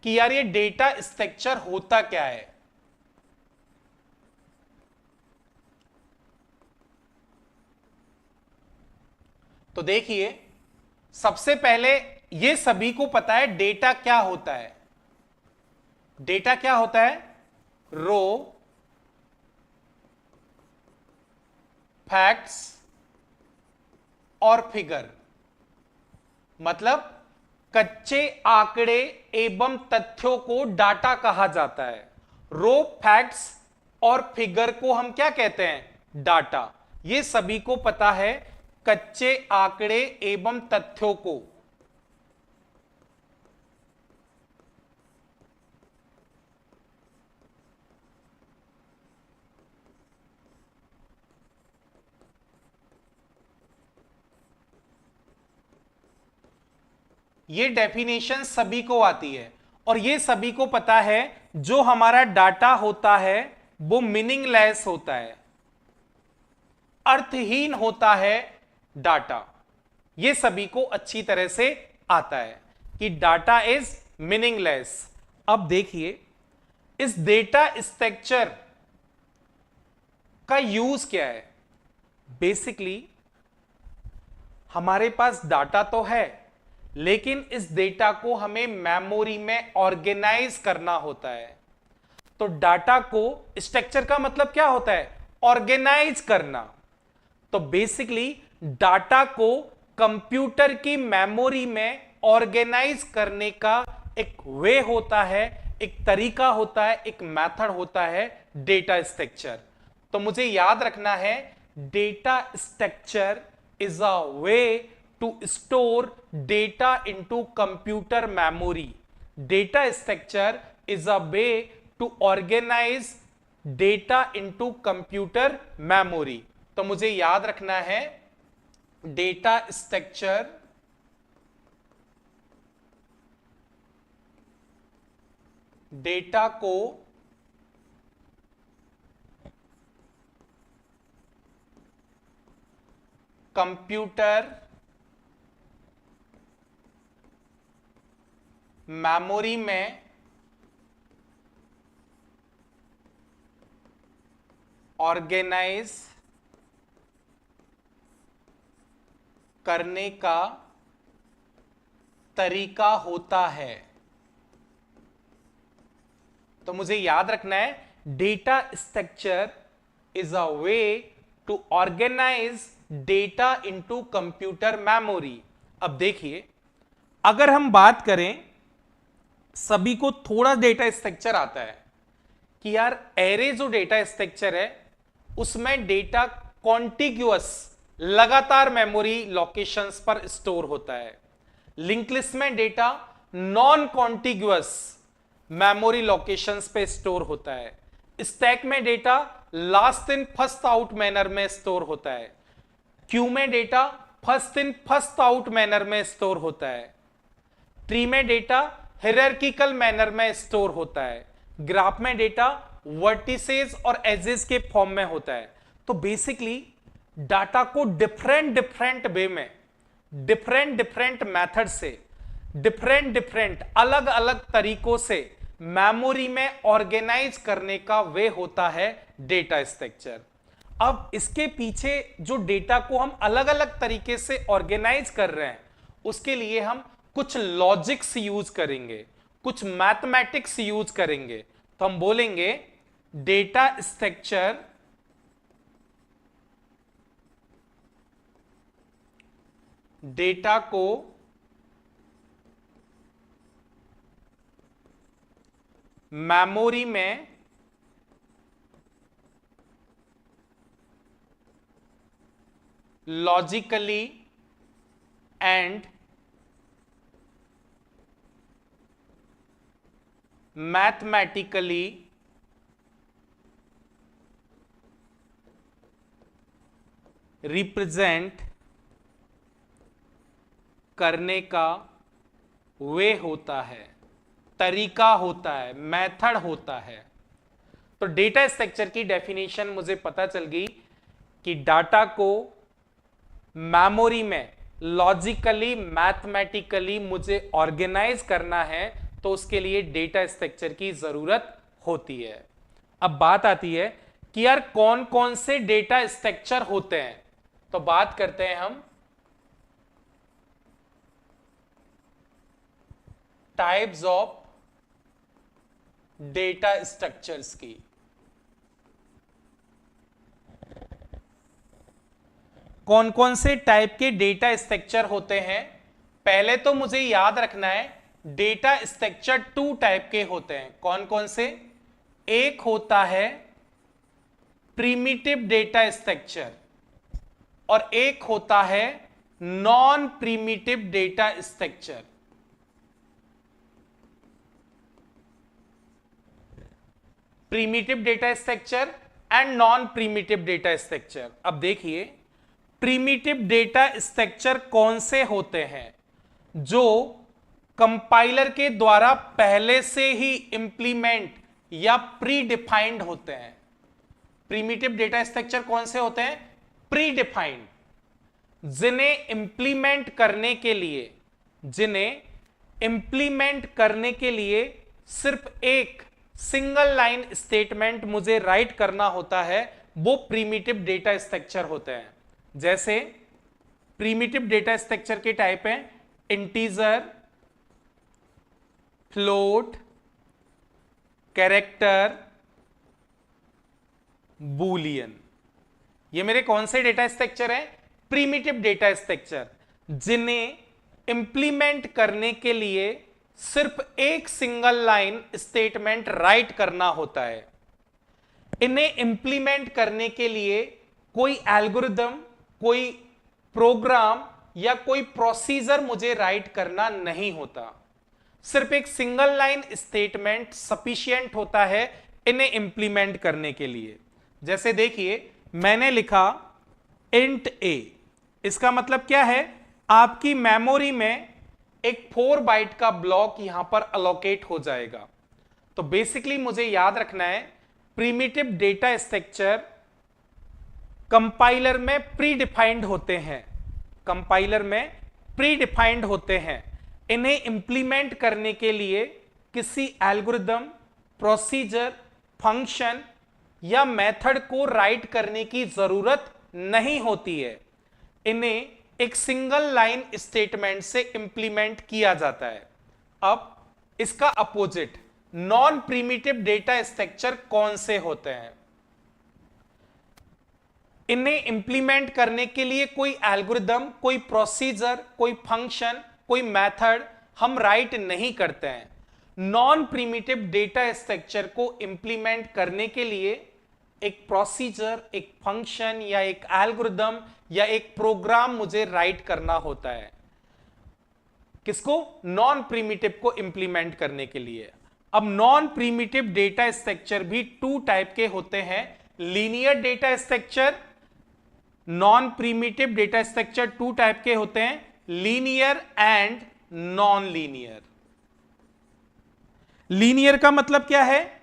कि यार ये डेटा स्ट्रक्चर होता क्या है। तो देखिए, सबसे पहले ये सभी को पता है डेटा क्या होता है। डेटा क्या होता है? रो, फैक्ट्स और फिगर, मतलब कच्चे आंकड़े एवं तथ्यों को डाटा कहा जाता है। रो, फैक्ट्स और फिगर को हम क्या कहते हैं? डाटा। ये सभी को पता है कच्चे आंकड़े एवं तथ्यों को। ये डेफिनेशन सभी को आती है और ये सभी को पता है जो हमारा डाटा होता है वो मीनिंगलेस होता है, अर्थहीन होता है डाटा। ये सभी को अच्छी तरह से आता है कि डाटा इज मीनिंगलेस। अब देखिए, इस डेटा स्ट्रक्चर का यूज क्या है। बेसिकली हमारे पास डाटा तो है, लेकिन इस डेटा को हमें मेमोरी में ऑर्गेनाइज करना होता है। तो डाटा को, स्ट्रक्चर का मतलब क्या होता है? ऑर्गेनाइज करना। तो बेसिकली डाटा को कंप्यूटर की मेमोरी में ऑर्गेनाइज करने का एक वे होता है, एक तरीका होता है, एक मेथड होता है डेटा स्ट्रक्चर। तो मुझे याद रखना है, data structure is a way to store data into computer memory. Data structure is a way to organize data into computer memory. तो मुझे याद रखना है, डेटा स्ट्रक्चर डेटा को कंप्यूटर मेमोरी में ऑर्गेनाइज करने का तरीका होता है। तो मुझे याद रखना है, data structure is a way to organize data into computer memory. अब देखिए, अगर हम बात करें, सभी को थोड़ा डेटा स्ट्रक्चर आता है कि यार एरे जो डेटा स्ट्रक्चर है उसमें डेटा कॉन्टिग्यूअस, लगातार मेमोरी लोकेशंस पर स्टोर होता है। लिंक लिस्ट में data non contiguous memory locations पे स्टोर होता है। स्टैक में data last in first out manner में स्टोर होता है। क्यू में data first in first out manner में स्टोर होता है। ट्री में डेटा हायरार्किकल मैनर में स्टोर होता है। ग्राफ में डेटा वर्टिसेस और एजेस के फॉर्म में होता है। तो बेसिकली डाटा को डिफरेंट डिफरेंट वे में, डिफरेंट डिफरेंट मेथड से, डिफरेंट डिफरेंट अलग अलग तरीकों से मेमोरी में ऑर्गेनाइज करने का वे होता है डेटा स्ट्रक्चर। अब इसके पीछे जो डेटा को हम अलग अलग तरीके से ऑर्गेनाइज कर रहे हैं, उसके लिए हम कुछ लॉजिक्स यूज करेंगे, कुछ मैथमेटिक्स यूज करेंगे। तो हम बोलेंगे डेटा स्ट्रक्चर डेटा को मेमोरी में लॉजिकली एंड मैथमेटिकली रिप्रेजेंट करने का वे होता है, तरीका होता है, मेथड होता है। तो डेटा स्ट्रक्चर की डेफिनेशन मुझे पता चल गई कि डाटा को मेमोरी में लॉजिकली, मैथमेटिकली मुझे ऑर्गेनाइज करना है, तो उसके लिए डेटा स्ट्रक्चर की जरूरत होती है। अब बात आती है कि यार कौन कौन से डेटा स्ट्रक्चर होते हैं, तो बात करते हैं हम टाइप्स ऑफ डेटा स्ट्रक्चर्स की। कौन कौन से टाइप के डेटा स्ट्रक्चर होते हैं? पहले तो मुझे याद रखना है डेटा स्ट्रक्चर 2 टाइप के होते हैं। कौन कौन से? एक होता है प्रिमिटिव डेटा स्ट्रक्चर और एक होता है non primitive data structure. Primitive data structure and non primitive data structure. अब देखिए प्रिमिटिव डेटा स्ट्रक्चर कौन से होते हैं? जो कंपाइलर के द्वारा पहले से ही इंप्लीमेंट या प्री डिफाइंड होते हैं। प्रिमिटिव डेटा स्ट्रक्चर कौन से होते हैं? प्री डिफाइंड, जिन्हें इंप्लीमेंट करने के लिए सिर्फ एक सिंगल लाइन स्टेटमेंट मुझे राइट करना होता है, वो प्रिमिटिव डेटा स्ट्रक्चर होते हैं। जैसे प्रिमिटिव डेटा स्ट्रक्चर के टाइप हैं इंटीजर, फ्लोट, कैरेक्टर, बूलियन। ये मेरे कौन से डेटा स्ट्रक्चर हैं? प्रिमिटिव डेटा स्ट्रक्चर, जिन्हें इंप्लीमेंट करने के लिए सिर्फ एक सिंगल लाइन स्टेटमेंट राइट करना होता है। इन्हें इंप्लीमेंट करने के लिए कोई एल्गोरिदम, कोई प्रोग्राम या कोई प्रोसीजर मुझे राइट करना नहीं होता। सिर्फ एक सिंगल लाइन स्टेटमेंट सफिशिएंट होता है इन्हें इंप्लीमेंट करने के लिए। जैसे देखिए मैंने लिखा इंट a, इसका मतलब क्या है? आपकी मेमोरी में एक 4 बाइट का ब्लॉक यहां पर अलोकेट हो जाएगा। तो बेसिकली मुझे याद रखना है प्रिमिटिव डेटा स्ट्रक्चर कंपाइलर में प्री डिफाइंड होते हैं, इन्हें इंप्लीमेंट करने के लिए किसी एल्गोरिदम, प्रोसीजर, फंक्शन या मेथड को राइट करने की जरूरत नहीं होती है। इन्हें एक सिंगल लाइन स्टेटमेंट से इंप्लीमेंट किया जाता है। अब इसका opposite non primitive data structure कौन से होते हैं? इन्हें इंप्लीमेंट करने के लिए कोई एल्गोरिदम, कोई प्रोसीजर, कोई फंक्शन, कोई मेथड हम राइट नहीं करते हैं। नॉन प्रिमिटिव डेटा स्ट्रक्चर को इंप्लीमेंट करने के लिए एक प्रोसीजर, एक फंक्शन या एक एल्गोरिदम या एक प्रोग्राम मुझे राइट करना होता है। किसको? नॉन प्रिमिटिव को इंप्लीमेंट करने के लिए। अब नॉन प्रिमिटिव डेटा स्ट्रक्चर भी 2 टाइप के होते हैं। Linear data structure, non primitive data structure 2 type के होते हैं, linear and non linear. Linear का मतलब क्या है?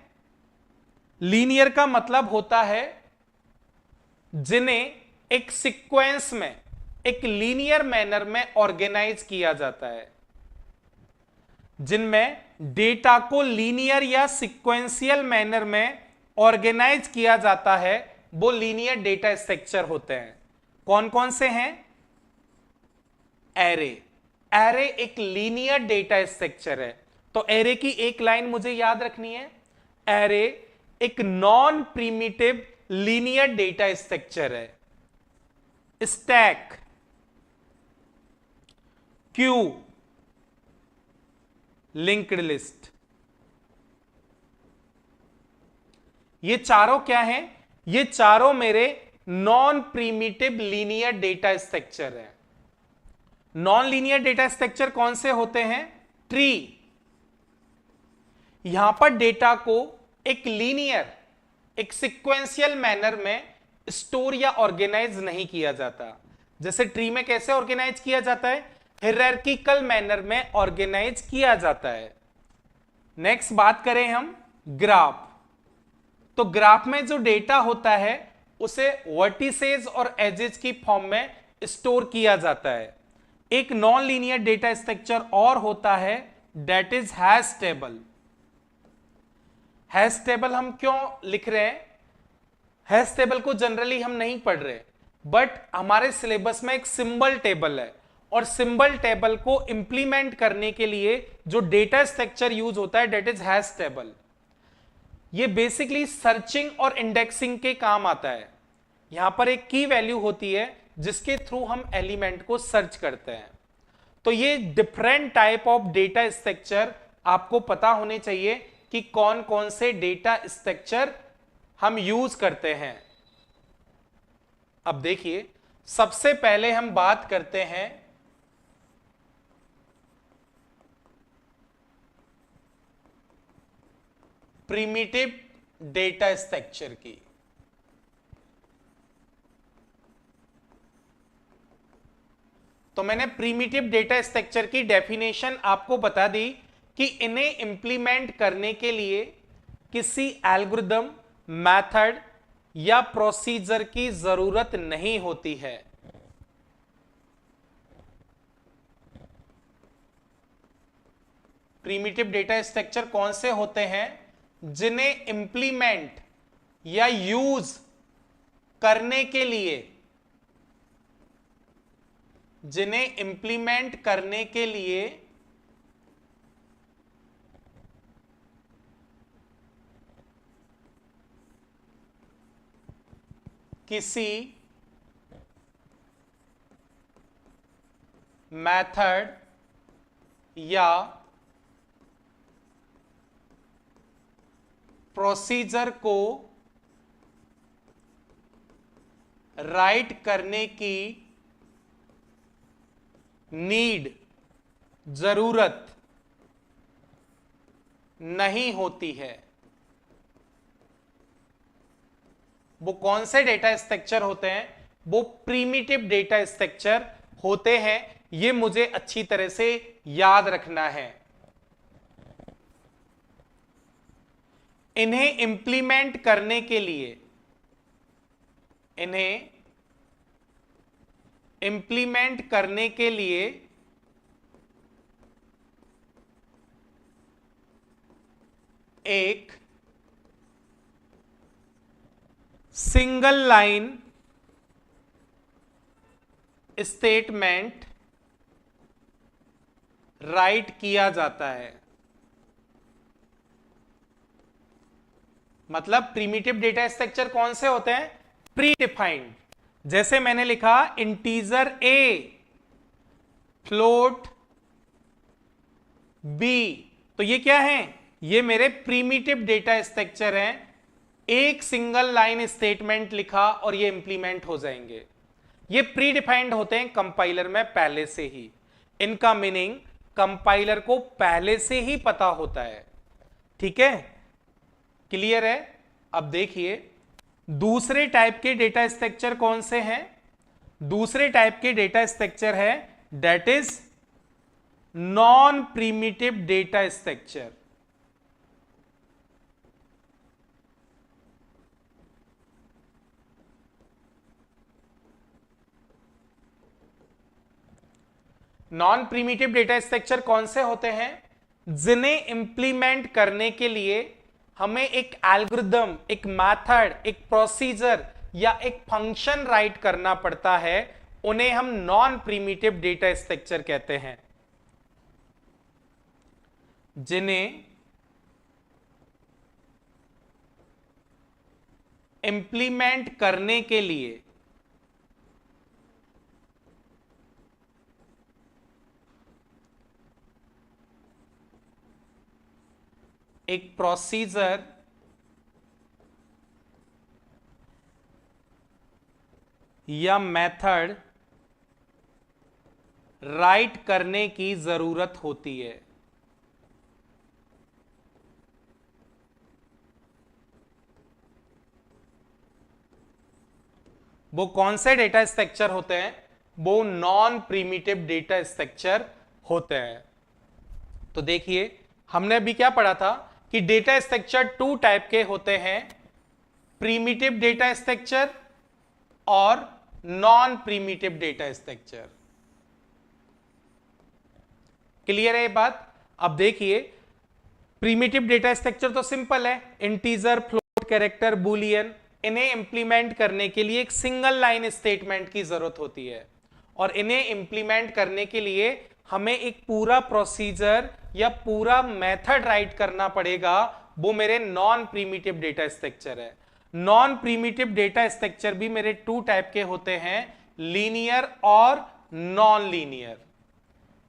लीनियर का मतलब होता है जिन्हें एक सीक्वेंस में, एक लीनियर मैनर में ऑर्गेनाइज किया जाता है, जिनमें डेटा को लीनियर या सीक्वेंशियल मैनर में ऑर्गेनाइज किया जाता है, वो लीनियर डेटा स्ट्रक्चर होते हैं। कौन कौन से हैं? एरे। एरे एक लीनियर डेटा स्ट्रक्चर है, तो एरे की एक लाइन मुझे याद रखनी है। एरे एक non primitive linear data structure है। स्टैक, क्यू, लिंक्ड लिस्ट, ये चारों क्या हैं? ये चारों मेरे non primitive linear data structure है। नॉन लीनियर डेटा स्ट्रक्चर कौन से होते हैं? ट्री। यहां पर डेटा को एक लीनियर, एक सीक्वेंशियल मैनर में स्टोर या ऑर्गेनाइज नहीं किया जाता। जैसे ट्री में कैसे ऑर्गेनाइज किया जाता है? हायरार्किकल मैनर में ऑर्गेनाइज किया जाता है। नेक्स्ट बात करें हम ग्राफ। तो ग्राफ में जो डेटा होता है उसे वर्टिसेस और एजेस की फॉर्म में स्टोर किया जाता है। एक नॉन लीनियर डेटा स्ट्रक्चर और होता है that is hash table. Hash table हम क्यों लिख रहे हैं? हैश टेबल को जनरली हम नहीं पढ़ रहे, बट हमारे सिलेबस में एक सिंबल टेबल है, और सिंबल टेबल को इंप्लीमेंट करने के लिए जो डेटा स्ट्रक्चर यूज होता है डेट इज हैश टेबल। ये बेसिकली सर्चिंग और इंडेक्सिंग के काम आता है। यहां पर एक की वैल्यू होती है जिसके थ्रू हम एलिमेंट को सर्च करते हैं। तो ये different type of data structure आपको पता होने चाहिए कि कौन कौन से डेटा स्ट्रक्चर हम यूज करते हैं। अब देखिए, सबसे पहले हम बात करते हैं प्रिमिटिव डेटा स्ट्रक्चर की। तो मैंने प्रिमिटिव डेटा स्ट्रक्चर की डेफिनेशन आपको बता दी कि इन्हें इंप्लीमेंट करने के लिए किसी एल्गोरिदम, मेथड या प्रोसीजर की जरूरत नहीं होती है। प्रिमिटिव डेटा स्ट्रक्चर कौन से होते हैं? जिन्हें इंप्लीमेंट या यूज करने के लिए, जिन्हें इंप्लीमेंट करने के लिए किसी मेथड या प्रोसीजर को राइट करने की नीड, जरूरत नहीं होती है। वो कौन से डेटा स्ट्रक्चर होते हैं? वो प्रिमिटिव डेटा स्ट्रक्चर होते हैं। ये मुझे अच्छी तरह से याद रखना है। इन्हें इंप्लीमेंट करने के लिए, इन्हें इंप्लीमेंट करने के लिए एक सिंगल लाइन स्टेटमेंट राइट किया जाता है। मतलब प्रिमिटिव डेटा स्ट्रक्चर कौन से होते हैं? Pre defined. जैसे मैंने लिखा इंटीजर ए, फ्लोट बी, तो ये क्या है? ये मेरे प्रिमिटिव डेटा स्ट्रक्चर हैं। एक सिंगल लाइन स्टेटमेंट लिखा और ये इंप्लीमेंट हो जाएंगे। ये प्री डिफाइंड होते हैं कंपाइलर में पहले से ही। इनका मीनिंग कंपाइलर को पहले से ही पता होता है। ठीक है, क्लियर है? अब देखिए दूसरे टाइप के डेटा स्ट्रक्चर कौन से हैं? दूसरे टाइप के डेटा स्ट्रक्चर है that is non primitive data structure. Non primitive data structure कौन से होते हैं? जिन्हें इंप्लीमेंट करने के लिए हमें एक एल्गोरिदम, एक मेथड, एक प्रोसीजर या एक फंक्शन राइट करना पड़ता है। उन्हें हम नॉन प्रिमिटिव डेटा स्ट्रक्चर कहते हैं। जिन्हें इंप्लीमेंट करने के लिए एक प्रोसीजर या मेथड राइट करने की जरूरत होती है। वो कौन से डेटा स्ट्रक्चर होते हैं? वो नॉन प्रिमिटिव डेटा स्ट्रक्चर होते हैं। तो देखिए हमने अभी क्या पढ़ा था कि डेटा स्ट्रक्चर टू टाइप के होते हैं, प्रिमिटिव डेटा स्ट्रक्चर और non primitive data structure. Clear है ये बात? अब देखिए प्रीमिटिव डेटा स्ट्रक्चर तो सिंपल है, इंटीजर, फ्लोट, कैरेक्टर, बुलियन। इन्हें इंप्लीमेंट करने के लिए एक सिंगल लाइन स्टेटमेंट की जरूरत होती है, और इन्हें इंप्लीमेंट करने के लिए हमें एक पूरा प्रोसीजर या पूरा मेथड राइट करना पड़ेगा। वो मेरे नॉन प्रीमिटिव डेटा स्ट्रक्चर है। नॉन प्रीमिटिव डेटा स्ट्रक्चर भी मेरे टू टाइप के होते हैं, लीनियर और नॉन लीनियर।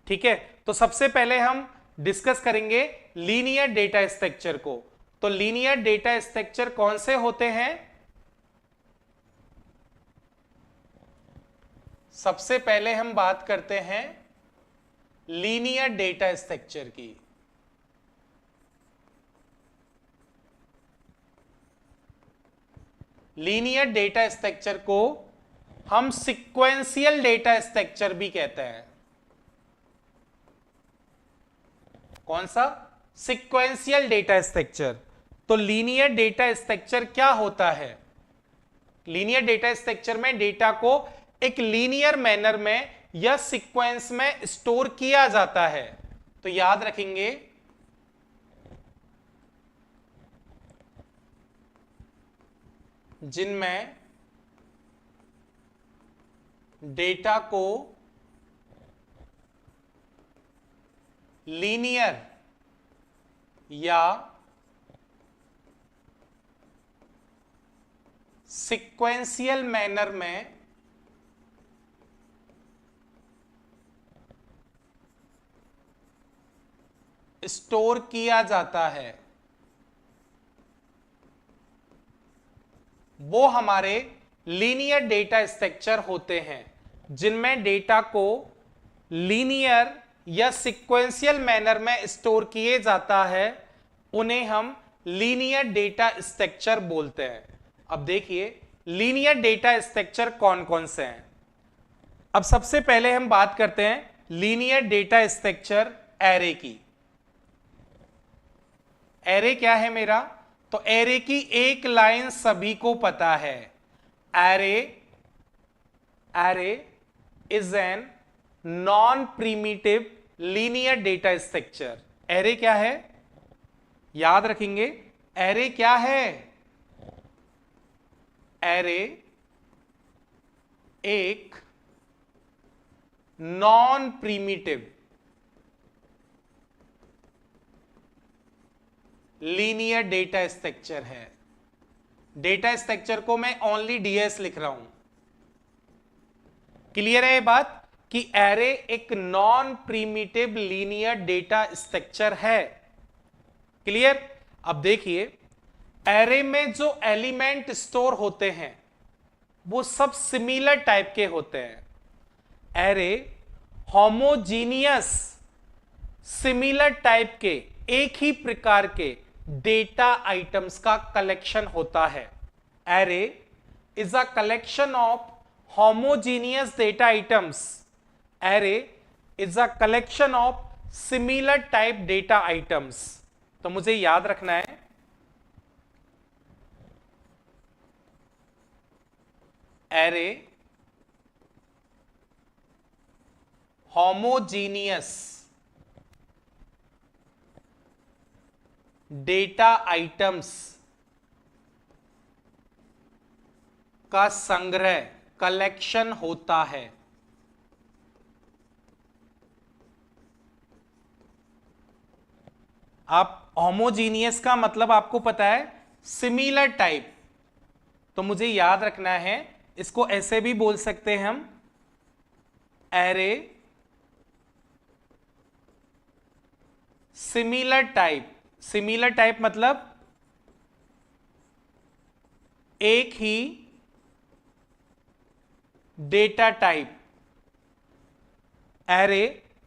ठीक है, तो सबसे पहले हम डिस्कस करेंगे लीनियर डेटा स्ट्रक्चर को। तो लीनियर डेटा स्ट्रक्चर कौन से होते हैं? सबसे पहले हम बात करते हैं लीनियर डेटा स्ट्रक्चर की। लीनियर डेटा स्ट्रक्चर को हम सीक्वेंशियल डेटा स्ट्रक्चर भी कहते हैं। कौन सा? Sequential data structure. तो लीनियर डेटा स्ट्रक्चर क्या होता है? लीनियर डेटा स्ट्रक्चर में डेटा को एक लीनियर मैनर में या सीक्वेंस में स्टोर किया जाता है। तो याद रखेंगे जिनमें डेटा को लीनियर या सीक्वेंशियल मैनर में स्टोर किया जाता है, वो हमारे लीनियर डेटा स्ट्रक्चर होते हैं। जिनमें डेटा को लीनियर या सीक्वेंशियल मैनर में स्टोर किए जाता है, उन्हें हम लीनियर डेटा स्ट्रक्चर बोलते हैं। अब देखिए लीनियर डेटा स्ट्रक्चर कौन कौन से हैं। अब सबसे पहले हम बात करते हैं लीनियर डेटा स्ट्रक्चर एरे की। एरे क्या है मेरा? तो एरे की एक लाइन सभी को पता है, array is an non primitive linear data structure. Array क्या है? याद रखेंगे, एरे क्या है? एरे एक non primitive linear data structure है। डेटा स्ट्रक्चर को मैं ओनली डीएस लिख रहा हूं। क्लियर है ये बात कि एरे एक non primitive linear data structure है? क्लियर? अब देखिए एरे में जो एलिमेंट स्टोर होते हैं वो सब सिमिलर टाइप के होते हैं। एरे होमोजीनियस सिमिलर टाइप के एक ही प्रकार के डेटा आइटम्स का कलेक्शन होता है। Array is a collection of homogeneous data items. Array is a collection of similar type data items. तो मुझे याद रखना है, एरे होमोजीनियस डेटा आइटम्स का संग्रह, कलेक्शन होता है। आप होमोजीनियस का मतलब आपको पता है, सिमिलर टाइप। तो मुझे याद रखना है, इसको ऐसे भी बोल सकते हैं हम, array similar type. Similar type मतलब एक ही data type. Array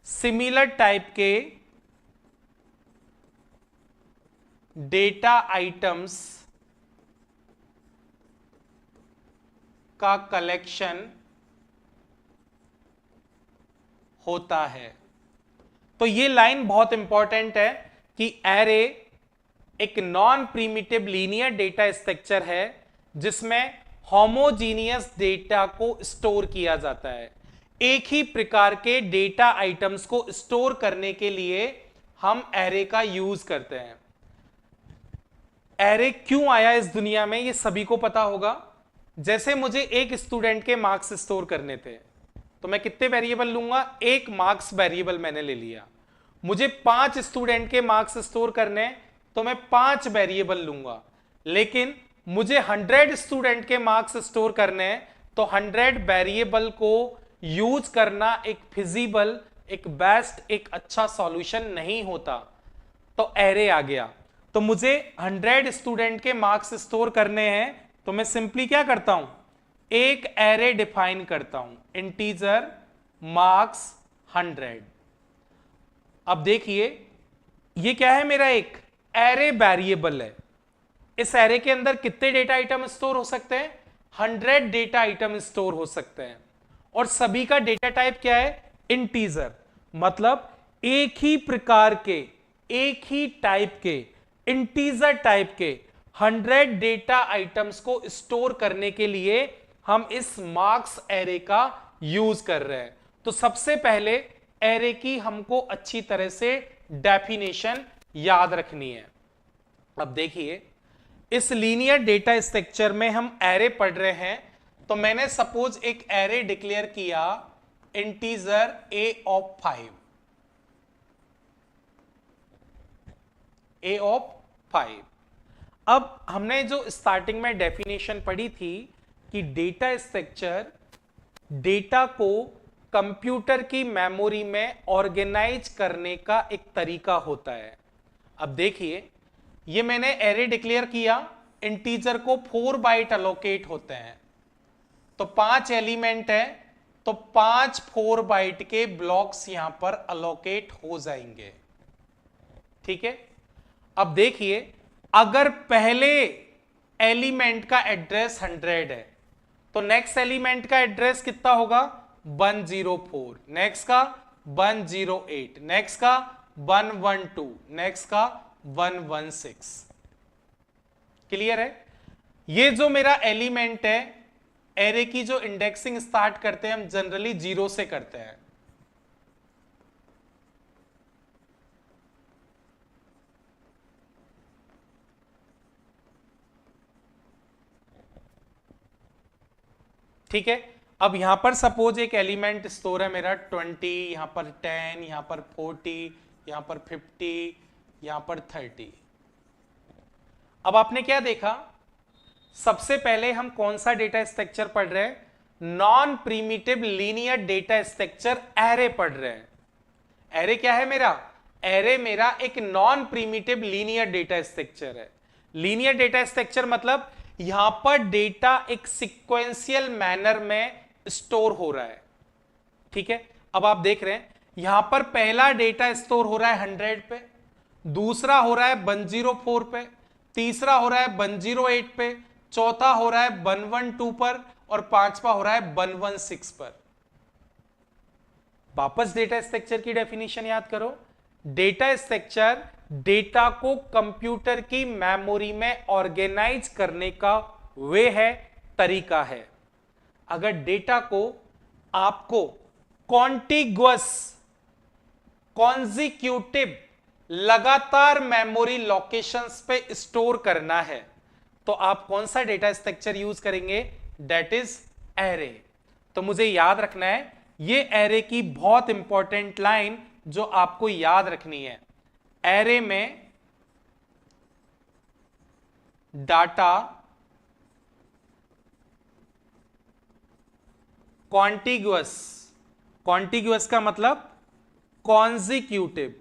similar type के डेटा आइटम्स का कलेक्शन होता है। तो ये लाइन बहुत इंपॉर्टेंट है कि एरे एक non primitive linear data structure है जिसमें होमोजीनियस डेटा को स्टोर किया जाता है। एक ही प्रकार के डेटा आइटम्स को स्टोर करने के लिए हम एरे का यूज करते हैं। एरे क्यों आया इस दुनिया में ये सभी को पता होगा। जैसे मुझे एक स्टूडेंट के मार्क्स स्टोर करने थे तो मैं कितने वेरिएबल लूंगा, एक मार्क्स वेरिएबल मैंने ले लिया। मुझे 5 स्टूडेंट के मार्क्स स्टोर करने तो मैं 5 वेरिएबल लूंगा। लेकिन मुझे 100 स्टूडेंट के मार्क्स स्टोर करने हैं तो 100 वेरिएबल को यूज करना एक फिजिबल, एक बेस्ट, एक अच्छा सॉल्यूशन नहीं होता। तो एरे आ गया। तो मुझे 100 स्टूडेंट के मार्क्स स्टोर करने हैं तो मैं सिंपली क्या करता हूं, एक एरे डिफाइन करता हूं, इंटीजर मार्क्स 100। अब देखिए ये क्या है, मेरा एक एरे वेरिएबल है। इस एरे के अंदर कितने डेटा आइटम स्टोर हो सकते हैं, 100 डेटा आइटम स्टोर हो सकते हैं। और सभी का डेटा टाइप क्या है, इंटीजर। मतलब एक ही प्रकार के, एक ही टाइप के, इंटीजर टाइप के 100 डेटा आइटम्स को स्टोर करने के लिए हम इस मार्क्स एरे का यूज कर रहे हैं। तो सबसे पहले एरे की हमको अच्छी तरह से डेफिनेशन याद रखनी है। अब देखिए इस लीनियर डेटा स्ट्रक्चर में हम एरे पढ़ रहे हैं। तो मैंने सपोज एक एरे डिक्लेयर किया integer a of 5, A of 5। अब हमने जो स्टार्टिंग में डेफिनेशन पढ़ी थी कि डेटा स्ट्रक्चर डेटा को कंप्यूटर की मेमोरी में ऑर्गेनाइज करने का एक तरीका होता है। अब देखिए ये मैंने एरे डिक्लेयर किया, इंटीजर को 4 बाइट अलोकेट होते हैं तो 5 एलिमेंट है तो 5 4 बाइट के ब्लॉक्स यहां पर अलोकेट हो जाएंगे। ठीक है। अब देखिए अगर पहले एलिमेंट का एड्रेस 100 है तो नेक्स्ट एलिमेंट का एड्रेस कितना होगा, 104, नेक्स्ट का 108, नेक्स्ट का 112, नेक्स्ट का 116। क्लियर है। ये जो मेरा एलिमेंट है, एरे की जो इंडेक्सिंग स्टार्ट करते हैं हम जनरली 0 से करते हैं। ठीक है। अब यहां पर सपोज एक एलिमेंट स्टोर है मेरा 20, यहां पर 10, यहां पर 40, यहां पर 50, यहां पर 30। अब आपने क्या देखा, सबसे पहले हम कौन सा डेटा स्ट्रक्चर पढ़ रहे हैं, non primitive linear data structure array पढ़ रहे हैं। एरे क्या है मेरा, एरे मेरा एक non primitive linear data structure है। लीनियर डेटा स्ट्रक्चर मतलब यहां पर डेटा एक सिक्वेंशियल मैनर में स्टोर हो रहा है। ठीक है। अब आप देख रहे हैं यहां पर पहला डेटा स्टोर हो रहा है 100 पे, दूसरा हो रहा है 104 पे, तीसरा हो रहा है 108 पे, चौथा हो रहा है 112 पर और पांचवा हो रहा है 116 पर। वापस डेटा स्ट्रक्चर की डेफिनेशन याद करो। डेटा स्ट्रक्चर डेटा को कंप्यूटर की मेमोरी में ऑर्गेनाइज करने का वे है, तरीका है। अगर डेटा को आपको कॉन्टिग्युअस, कॉन्जिक्यूटिव, लगातार मेमोरी लोकेशंस पे स्टोर करना है तो आप कौन सा डेटा स्ट्रक्चर यूज करेंगे, दैट इज एरे। तो मुझे याद रखना है ये एरे की बहुत इंपॉर्टेंट लाइन जो आपको याद रखनी है। एरे में डाटा कॉन्टिग्युअस, कॉन्टिग्युअस का मतलब कॉन्जिक्यूटिव,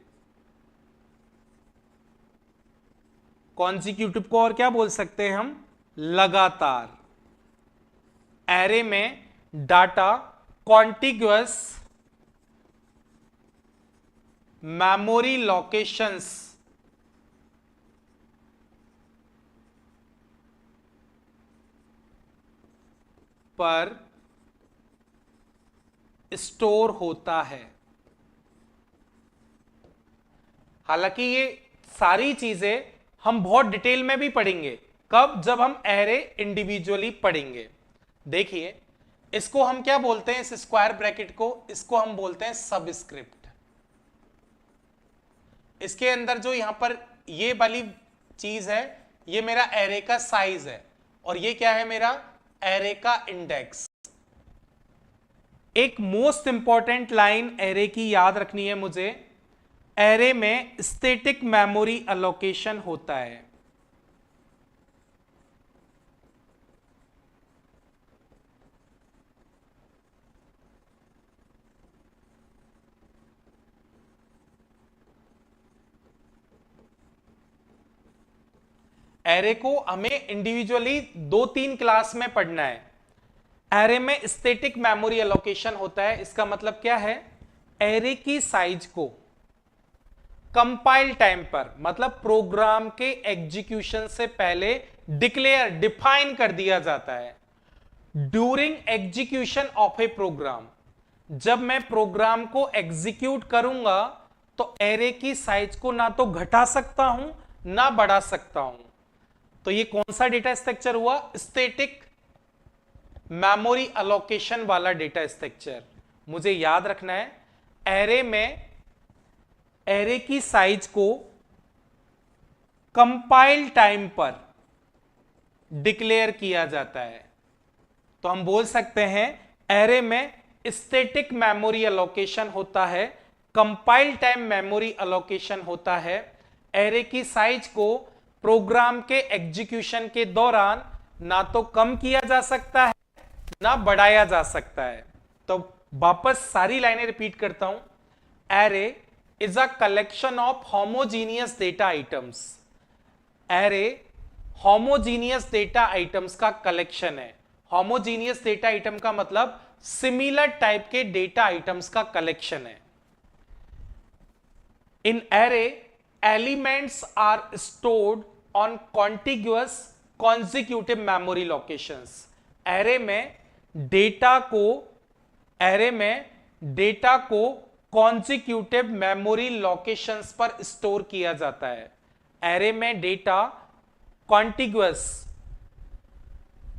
कॉन्जिक्यूटिव को और क्या बोल सकते हैं हम, लगातार। एरे में डाटा कॉन्टिग्युअस मेमोरी लोकेशंस पर स्टोर होता है। हालांकि ये सारी चीजें हम बहुत डिटेल में भी पढ़ेंगे, कब, जब हम एरे इंडिविजुअली पढ़ेंगे। देखिए इसको हम क्या बोलते हैं, इस स्क्वायर ब्रैकेट को, इसको हम बोलते हैं सबस्क्रिप्ट। इसके अंदर जो यहां पर ये वाली चीज है, ये मेरा एरे का साइज है, और ये क्या है, मेरा एरे का इंडेक्स। एक मोस्ट इंपॉर्टेंट लाइन एरे की याद रखनी है मुझे, एरे में स्टैटिक मेमोरी एलोकेशन होता है। एरे को हमें इंडिविजुअली 2-3 क्लास में पढ़ना है। एरे में स्टैटिक मेमोरी एलोकेशन होता है, इसका मतलब क्या है, एरे की साइज को कंपाइल टाइम पर, मतलब प्रोग्राम के एग्जीक्यूशन से पहले डिफाइन कर दिया जाता है। During execution of a program, जब मैं प्रोग्राम को एग्जीक्यूट करूंगा तो एरे की साइज को ना तो घटा सकता हूं ना बढ़ा सकता हूं। तो ये कौन सा डेटा स्ट्रक्चर हुआ, स्टैटिक मेमोरी एलोकेशन वाला डेटा स्ट्रक्चर। मुझे याद रखना है, एरे में एरे की साइज को कंपाइल टाइम पर डिक्लेयर किया जाता है। तो हम बोल सकते हैं एरे में स्टैटिक मेमोरी एलोकेशन होता है, कंपाइल टाइम मेमोरी एलोकेशन होता है। एरे की साइज को प्रोग्राम के एग्जीक्यूशन के दौरान ना तो कम किया जा सकता है ना बढ़ाया जा सकता है। तो वापस सारी लाइनें रिपीट करता हूं, array is a collection of homogeneous data items. Array homogeneous data items का कलेक्शन है। होमोजीनियस डेटा आइटम का मतलब सिमिलर टाइप के डेटा आइटम्स का कलेक्शन है। In array elements are stored on contiguous consecutive memory locations. Array में data को consecutive memory locations पर स्टोर किया जाता है। एरे में डेटा कॉन्टिग्यूअस,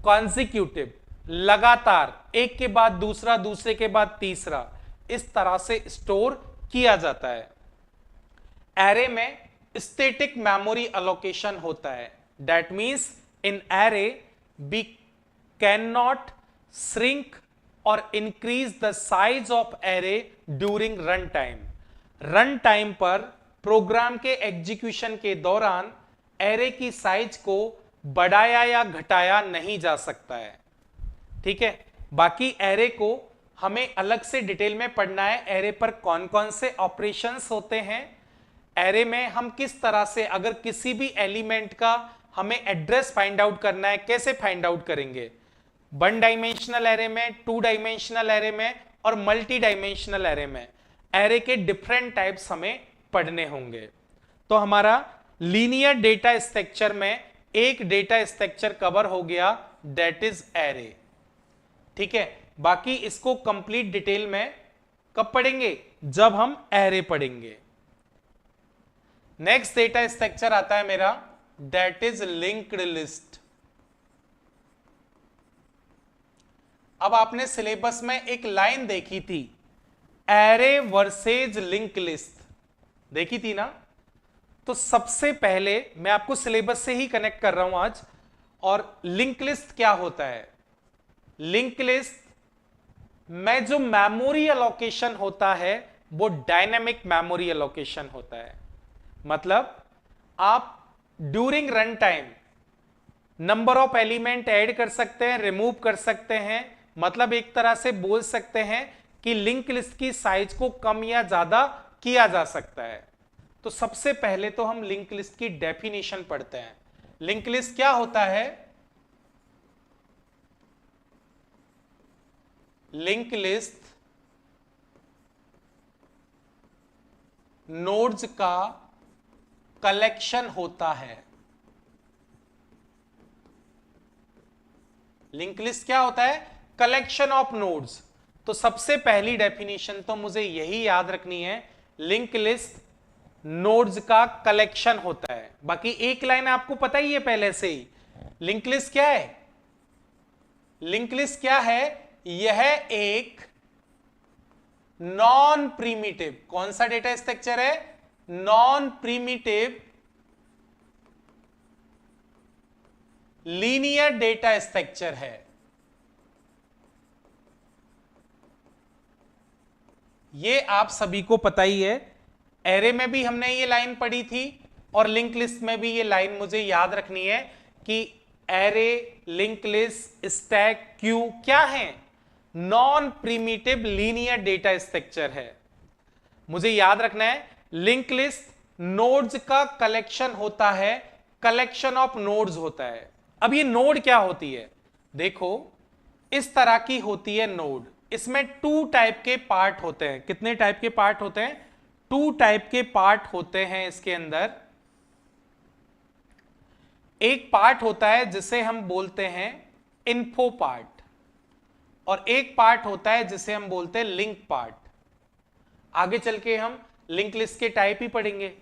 कॉन्जिक्यूटिव, लगातार एक के बाद दूसरा, दूसरे के बाद तीसरा, इस तरह से स्टोर किया जाता है। एरे में स्टैटिक मेमोरी एलोकेशन होता है। That means in array we can not shrink और increase the size of array during run time. Run time पर प्रोग्राम के एग्जीक्यूशन के दौरान एरे की साइज को बढ़ाया या घटाया नहीं जा सकता है। ठीक है, बाकी एरे को हमें अलग से डिटेल में पढ़ना है। एरे पर कौन कौन से ऑपरेशंस होते हैं, एरे में हम किस तरह से, अगर किसी भी एलिमेंट का हमें एड्रेस फाइंड आउट करना है, कैसे फाइंड आउट करेंगे, 1 डायमेंशनल एरे में, 2 डायमेंशनल एरे में और मल्टी डायमेंशनल एरे में। एरे के डिफरेंट टाइप्स हमें पढ़ने होंगे। तो हमारा लीनियर डेटा स्ट्रक्चर में एक डेटा स्ट्रक्चर कवर हो गया, दैट इज एरे। ठीक है, बाकी इसको कंप्लीट डिटेल में कब पढ़ेंगे, जब हम एरे पढ़ेंगे। नेक्स्ट डेटा स्ट्रक्चर आता है मेरा, दैट इज लिंक्ड लिस्ट। अब आपने सिलेबस में एक लाइन देखी थी, एरे वर्सेज लिंक लिस्ट, देखी थी ना। तो सबसे पहले मैं आपको सिलेबस से ही कनेक्ट कर रहा हूं आज। और लिंक लिस्ट क्या होता है, लिंक लिस्ट में जो मेमोरी एलोकेशन होता है वो डायनेमिक मेमोरी एलोकेशन होता है। मतलब आप during run time number of element add कर सकते हैं, रिमूव कर सकते हैं। मतलब एक तरह से बोल सकते हैं कि लिंक लिस्ट की साइज को कम या ज्यादा किया जा सकता है। तो सबसे पहले तो हम लिंक लिस्ट की डेफिनेशन पढ़ते हैं। लिंक लिस्ट क्या होता है, लिंक लिस्ट नोड्स का कलेक्शन होता है। लिंक लिस्ट क्या होता है, कलेक्शन ऑफ नोड्स। तो सबसे पहली डेफिनेशन तो मुझे यही याद रखनी है, लिंक लिस्ट नोड्स का कलेक्शन होता है। बाकी एक लाइन आपको पता ही है पहले से ही, लिंक लिस्ट क्या है, लिंक लिस्ट क्या है, यह एक नॉन प्रीमिटिव, कौन सा डेटा स्ट्रक्चर है, non primitive linear data structure है। ये आप सभी को पता ही है, एरे में भी हमने ये लाइन पढ़ी थी और लिंक लिस्ट में भी ये लाइन मुझे याद रखनी है कि array, link list, stack, Q क्या है? Non primitive linear data structure है। मुझे याद रखना है, लिंक लिस्ट नोड्स का कलेक्शन होता है, कलेक्शन ऑफ नोड्स होता है। अब ये नोड क्या होती है? देखो, इस तरह की होती है नोड। इसमें 2 टाइप के पार्ट होते हैं। कितने टाइप के पार्ट होते हैं? 2 टाइप के पार्ट होते हैं इसके अंदर। एक पार्ट होता है जिसे हम बोलते हैं इन्फो पार्ट, और एक पार्ट होता है जिसे हम बोलते हैं लिंक पार्ट। आगे चल के हम लिंक लिस्ट के टाइप ही पढ़ेंगे।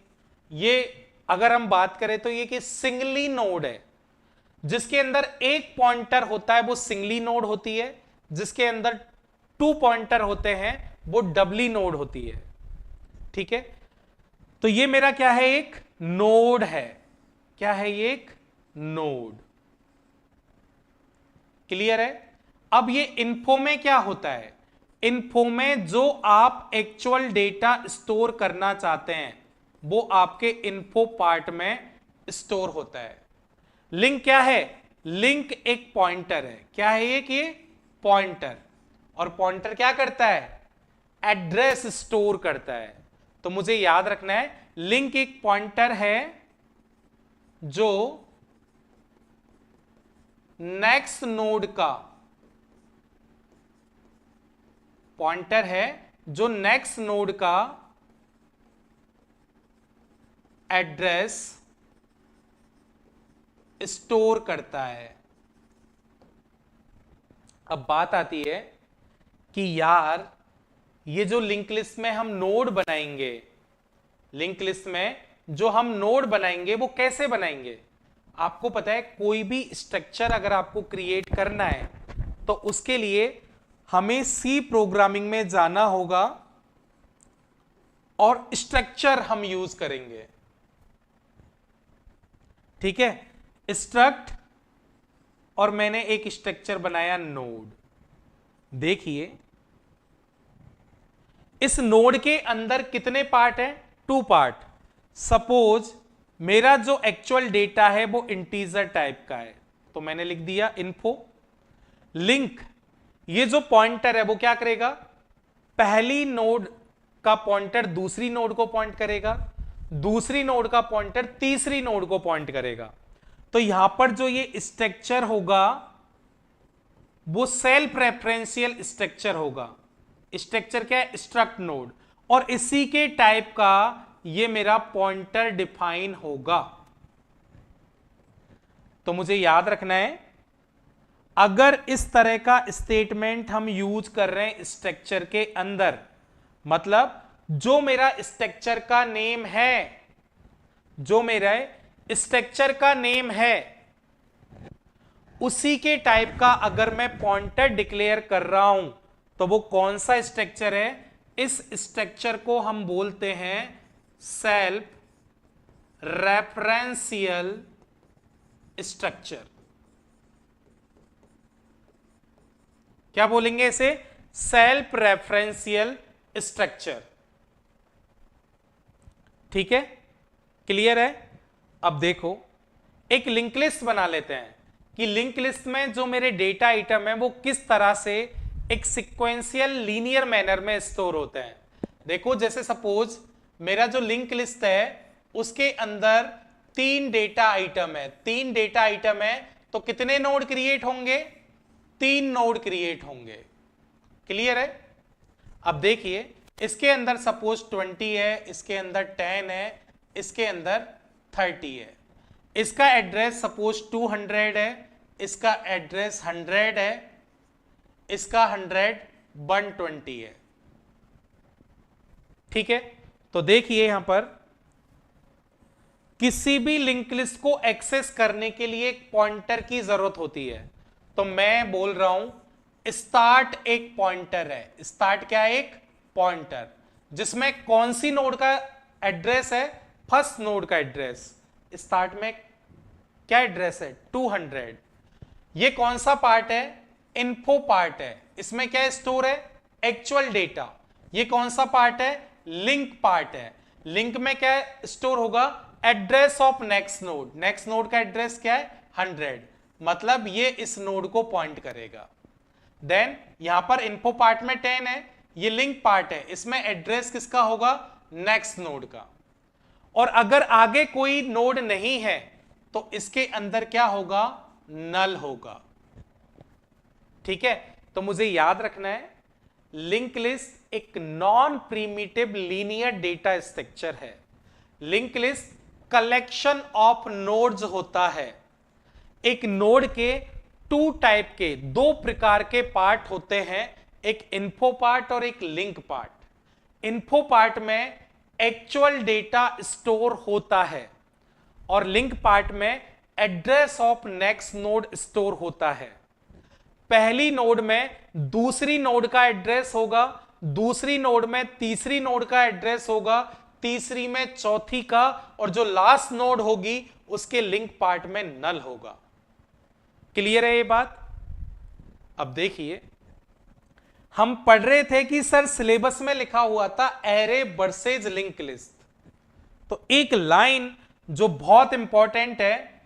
ये अगर हम बात करें तो ये कि सिंगली नोड है, जिसके अंदर एक पॉइंटर होता है वो सिंगली नोड होती है, जिसके अंदर 2 पॉइंटर होते हैं वो डबली नोड होती है। ठीक है, तो ये मेरा क्या है? एक नोड है। क्या है ये? एक नोड। क्लियर है? अब ये इन्फो में क्या होता है? इन्फो में जो आप एक्चुअल डेटा स्टोर करना चाहते हैं वो आपके इन्फो पार्ट में स्टोर होता है। लिंक क्या है? लिंक एक पॉइंटर है। क्या है ये? कि पॉइंटर, और पॉइंटर क्या करता है? एड्रेस स्टोर करता है। तो मुझे याद रखना है, लिंक एक पॉइंटर है जो नेक्स्ट नोड का पॉइंटर है, जो नेक्स्ट नोड का एड्रेस स्टोर करता है। अब बात आती है कि यार ये जो लिंक लिस्ट में हम नोड बनाएंगे, लिंक लिस्ट में जो हम नोड बनाएंगे वो कैसे बनाएंगे? आपको पता है, कोई भी स्ट्रक्चर अगर आपको क्रिएट करना है तो उसके लिए हमें सी प्रोग्रामिंग में जाना होगा और स्ट्रक्चर हम यूज करेंगे। ठीक है, स्ट्रक्ट, और मैंने एक स्ट्रक्चर बनाया नोड। देखिए, इस नोड के अंदर कितने पार्ट हैं? 2 पार्ट। सपोज मेरा जो एक्चुअल डेटा है वो इंटीजर टाइप का है, तो मैंने लिख दिया इन्फो। लिंक, ये जो पॉइंटर है वो क्या करेगा? पहली नोड का पॉइंटर दूसरी नोड को पॉइंट करेगा, दूसरी नोड का पॉइंटर तीसरी नोड को पॉइंट करेगा। तो यहां पर जो ये स्ट्रक्चर होगा वो सेल्फ रेफरेंशियल स्ट्रक्चर होगा। स्ट्रक्चर क्या है? स्ट्रक्ट नोड, और इसी के टाइप का ये मेरा पॉइंटर डिफाइन होगा। तो मुझे याद रखना है, अगर इस तरह का स्टेटमेंट हम यूज कर रहे हैं स्ट्रक्चर के अंदर, मतलब जो मेरा स्ट्रक्चर का नेम है, जो मेरा स्ट्रक्चर का नेम है उसी के टाइप का अगर मैं पॉइंटर डिक्लेयर कर रहा हूं तो वो कौन सा स्ट्रक्चर है? इस स्ट्रक्चर को हम बोलते हैं सेल्फ रेफरेंशियल स्ट्रक्चर। क्या बोलेंगे इसे? Self referential structure. ठीक है, क्लियर है? अब देखो, एक लिंक लिस्ट बना लेते हैं कि लिंक लिस्ट में जो मेरे डेटा आइटम है वो किस तरह से एक सिक्वेंशियल लीनियर मैनर में स्टोर होते हैं। देखो, जैसे सपोज मेरा जो लिंक लिस्ट है उसके अंदर 3 डेटा आइटम है, 3 डेटा आइटम है, तो कितने नोड क्रिएट होंगे? 3 नोड क्रिएट होंगे। क्लियर है? अब देखिए, इसके अंदर सपोज 20 है, इसके अंदर 10 है, इसके अंदर 30 है। इसका एड्रेस सपोज 200 है, इसका एड्रेस 100 है, इसका 100 120 है। ठीक है, तो देखिए यहां पर किसी भी लिंक लिस्ट को एक्सेस करने के लिए एक पॉइंटर की जरूरत होती है। तो मैं बोल रहा हूं स्टार्ट एक पॉइंटर है। स्टार्ट क्या है? एक पॉइंटर, जिसमें कौन सी नोड का एड्रेस है फर्स्ट नोड का एड्रेस, स्टार्ट में क्या एड्रेस है 200। ये कौन सा पार्ट है, इन्फो पार्ट है, इसमें क्या स्टोर है एक्चुअल डेटा। ये कौन सा पार्ट है, लिंक पार्ट है, लिंक में क्या स्टोर होगा, address of next node, next node का एड्रेस क्या है 100, मतलब ये इस नोड को पॉइंट करेगा। देन यहां पर इन्फो पार्ट में 10 है, ये लिंक पार्ट है, इसमें एड्रेस किसका होगा, नेक्स्ट नोड का। और अगर आगे कोई नोड नहीं है तो इसके अंदर क्या होगा, नल होगा। ठीक है, तो मुझे याद रखना है लिंक लिस्ट एक non primitive linear data structure है। Link list collection of nodes होता है। एक नोड के टू टाइप के, दो प्रकार के पार्ट होते हैं, एक इन्फो पार्ट और एक लिंक पार्ट। इन्फो पार्ट में एक्चुअल डेटा स्टोर होता है और लिंक पार्ट में address of next node store होता है। पहली नोड में दूसरी नोड का एड्रेस होगा, दूसरी नोड में तीसरी नोड का एड्रेस होगा, तीसरी में चौथी का, और जो लास्ट नोड होगी उसके लिंक पार्ट में नल होगा। क्लियर है ये बात? अब देखिए, हम पढ़ रहे थे कि सर सिलेबस में लिखा हुआ था एरे वर्सेज लिंक लिस्ट, तो एक लाइन जो बहुत इंपॉर्टेंट है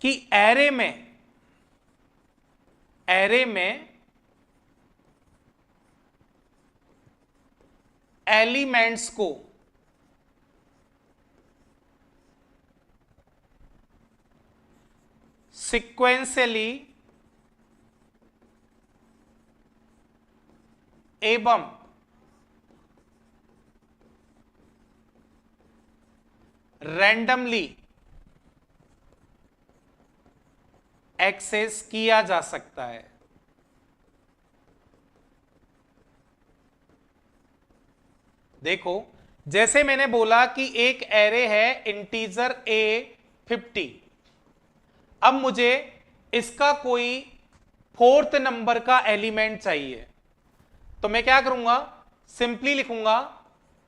कि एरे में एलिमेंट्स को सिक्वेंशियली एवं रैंडमली एक्सेस किया जा सकता है। देखो, जैसे मैंने बोला कि एक एरे है इंटीजर A50, अब मुझे इसका कोई फोर्थ नंबर का एलिमेंट चाहिए, तो मैं क्या करूंगा, सिंपली लिखूंगा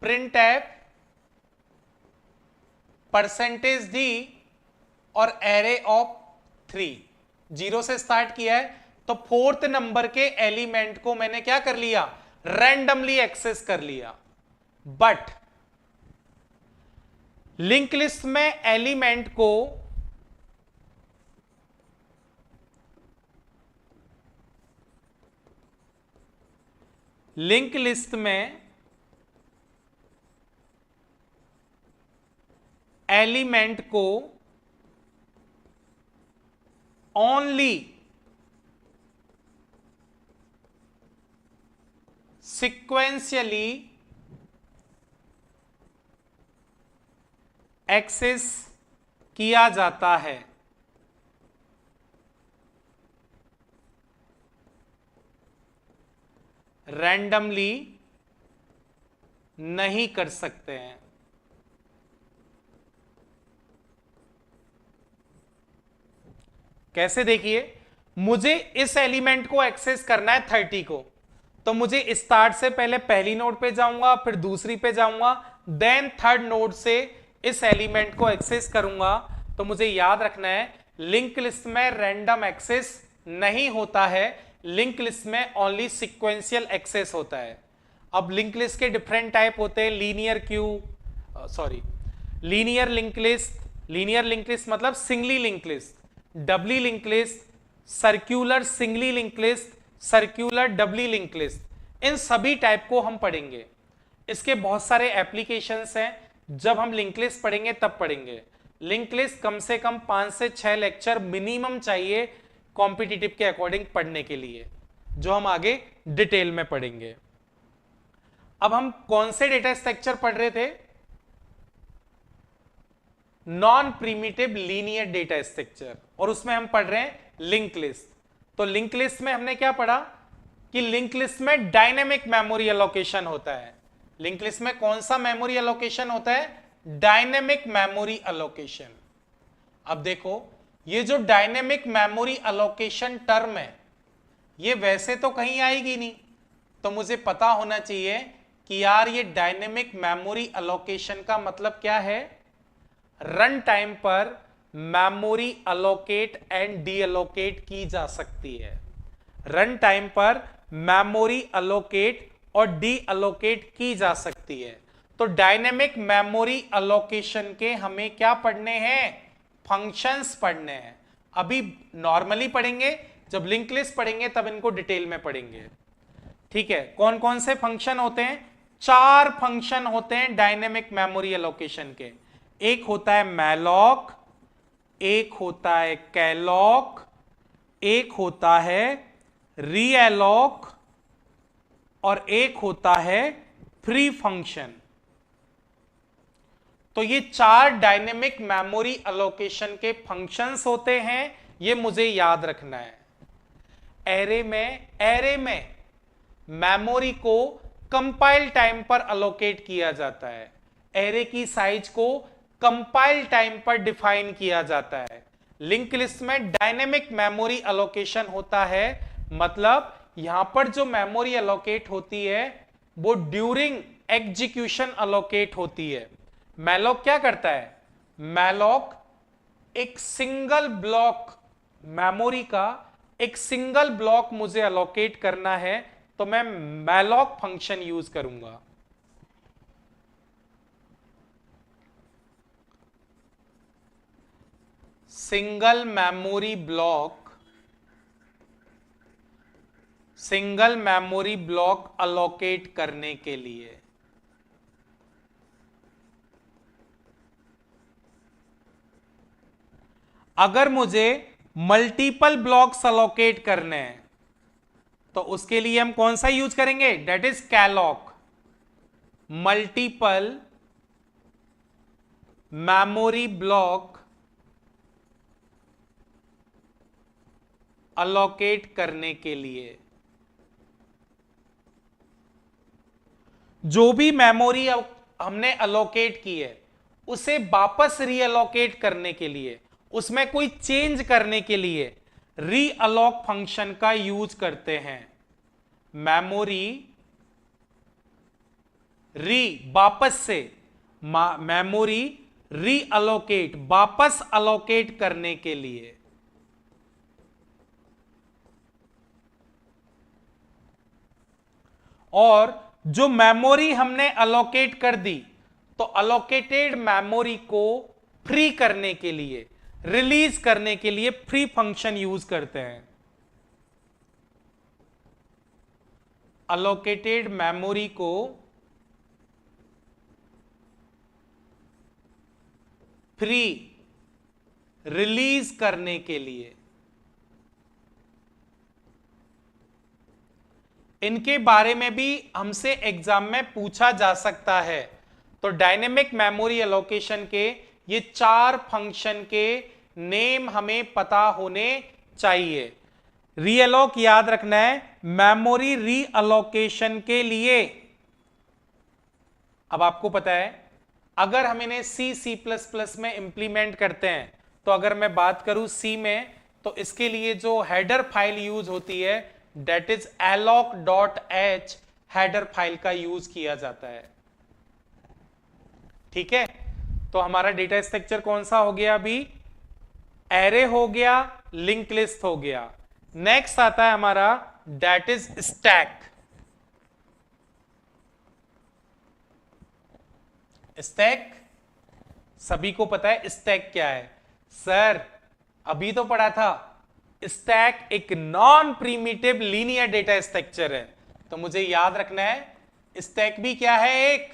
प्रिंट एफ %d और एरे ऑफ 3, 0 से स्टार्ट किया है, तो फोर्थ नंबर के एलिमेंट को मैंने क्या कर लिया, रैंडमली एक्सेस कर लिया। बट लिंक लिस्ट में एलिमेंट को ओनली सिक्वेंशियली एक्सेस किया जाता है। रैंडमली नहीं कर सकते हैं। कैसे, देखिए, मुझे इस एलिमेंट को एक्सेस करना है 30 को, तो मुझे स्टार्ट से पहले पहली नोड पे जाऊंगा, फिर दूसरी पे जाऊंगा, देन थर्ड नोड से इस एलिमेंट को एक्सेस करूंगा। तो मुझे याद रखना है लिंक लिस्ट में रैंडम एक्सेस नहीं होता है, लिंक लिस्ट में ओनली सिक्वेंशियल एक्सेस होता है। अब लिंक लिस्ट के डिफरेंट टाइप होते हैं, लीनियर लिंक लिस्ट मतलब singly link list, doubly link list, circular singly link list, circular doubly link list, इन सभी टाइप को हम पढ़ेंगे। इसके बहुत सारे एप्लीकेशंस हैं, जब हम लिंक लिस्ट पढ़ेंगे तब पढ़ेंगे। लिंक लिस्ट कम से कम 5 से 6 लेक्चर मिनिमम चाहिए कॉम्पिटिटिव के अकॉर्डिंग पढ़ने के लिए, जो हम आगे डिटेल में पढ़ेंगे। अब हम कौन से डेटा स्ट्रक्चर पढ़ रहे थे, non primitive linear data structure, और उसमें हम पढ़ रहे हैं लिंक लिस्ट। तो लिंक लिस्ट में हमने क्या पढ़ा कि लिंक लिस्ट में डायनेमिक मेमोरी एलोकेशन होता है। लिंक लिस्ट में कौन सा मेमोरी एलोकेशन होता है, डायनेमिक मेमोरी एलोकेशन। अब देखो, ये जो डायनेमिक मेमोरी एलोकेशन टर्म है, ये वैसे तो कहीं आएगी नहीं, तो मुझे पता होना चाहिए कि यार ये डायनेमिक मेमोरी अलोकेशन का मतलब क्या है, रन टाइम पर memory allocate and D allocate की जा सकती है। रन टाइम पर मेमोरी अलोकेट और डी अलोकेट की जा सकती है। तो डायनेमिक मेमोरी अलोकेशन के हमें क्या पढ़ने हैं, फंक्शंस पढ़ने हैं। अभी नॉर्मली पढ़ेंगे, जब लिंक लिस्ट पढ़ेंगे तब इनको डिटेल में पढ़ेंगे। ठीक है, कौन कौन से फंक्शन होते हैं, 4 फंक्शन होते हैं डायनेमिक मेमोरी एलोकेशन के। एक होता है मैलॉक, एक होता है कैलॉक, एक होता है रीअलॉक और एक होता है फ्री फंक्शन। तो ये 4 डायनेमिक मेमोरी एलोकेशन के फंक्शंस होते हैं, ये मुझे याद रखना है। एरे में मेमोरी को कंपाइल टाइम पर अलोकेट किया जाता है। एरे की साइज को कंपाइल टाइम पर डिफाइन किया जाता है। लिंक लिस्ट में डायनेमिक मेमोरी अलोकेशन होता है, मतलब यहां पर जो मेमोरी अलोकेट होती है वो ड्यूरिंग एग्जीक्यूशन अलोकेट होती है। मैलॉक क्या करता है, मैलॉक एक सिंगल ब्लॉक, मेमोरी का एक सिंगल ब्लॉक मुझे अलोकेट करना है तो मैं मैलॉक फंक्शन यूज करूंगा। सिंगल मेमोरी ब्लॉक अलोकेट करने के लिए। अगर मुझे मल्टीपल ब्लॉक्स अलोकेट करने हैं तो उसके लिए हम कौन सा यूज करेंगे, that is calloc, multiple memory block allocate करने के लिए। जो भी मेमोरी हमने अलोकेट की है उसे वापस रीअलोकेट करने के लिए, उसमें कोई चेंज करने के लिए रीअलोक फंक्शन का यूज करते हैं। मेमोरी वापस से मेमोरी रीअलोकेट, वापस अलोकेट करने के लिए। और जो मेमोरी हमने अलोकेट कर दी तो अलोकेटेड मेमोरी को फ्री करने के लिए, रिलीज करने के लिए फ्री फंक्शन यूज करते हैं। अलोकेटेड मेमोरी को फ्री रिलीज करने के लिए। इनके बारे में भी हमसे एग्जाम में पूछा जा सकता है। तो डायनेमिक मेमोरी एलोकेशन के ये 4 फंक्शन के नेम हमें पता होने चाहिए। रीअलोक याद रखना है, मेमोरी रीअलोकेशन के लिए। अब आपको पता है अगर हम इन्हें C++ में इंप्लीमेंट करते हैं, तो अगर मैं बात करूं C में, तो इसके लिए जो हेडर फाइल यूज होती है that is alloc.h header file का यूज किया जाता है। ठीक है, तो हमारा डेटा स्ट्रक्चर कौन सा हो गया, अभी एरे हो गया, लिंक लिस्ट हो गया। नेक्स्ट आता है हमारा डेट इज स्टैक। स्टैक सभी को पता है स्टैक क्या है, सर अभी तो पढ़ा था। स्टैक एक non primitive linear data structure है, तो मुझे याद रखना है स्टैक भी क्या है, एक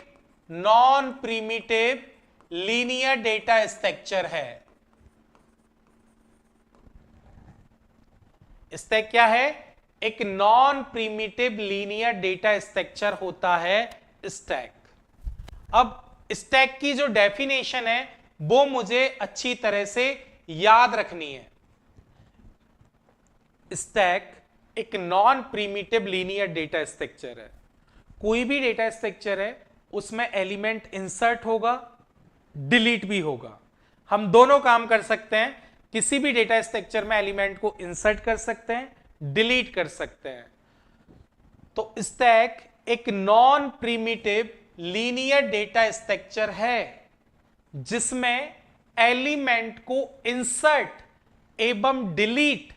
non primitive linear data structure है। स्टैक क्या है, एक non primitive linear data structure होता है स्टैक। अब स्टैक की जो डेफिनेशन है वो मुझे अच्छी तरह से याद रखनी है। स्टैक एक non primitive linear data structure है। कोई भी डेटा स्ट्रक्चर है उसमें एलिमेंट इंसर्ट होगा, डिलीट भी होगा। हम दोनों काम कर सकते हैं, किसी भी डेटा स्ट्रक्चर में एलिमेंट को इंसर्ट कर सकते हैं, डिलीट कर सकते हैं। तो स्टैक एक non primitive linear data structure है जिसमें एलिमेंट को इंसर्ट एवं डिलीट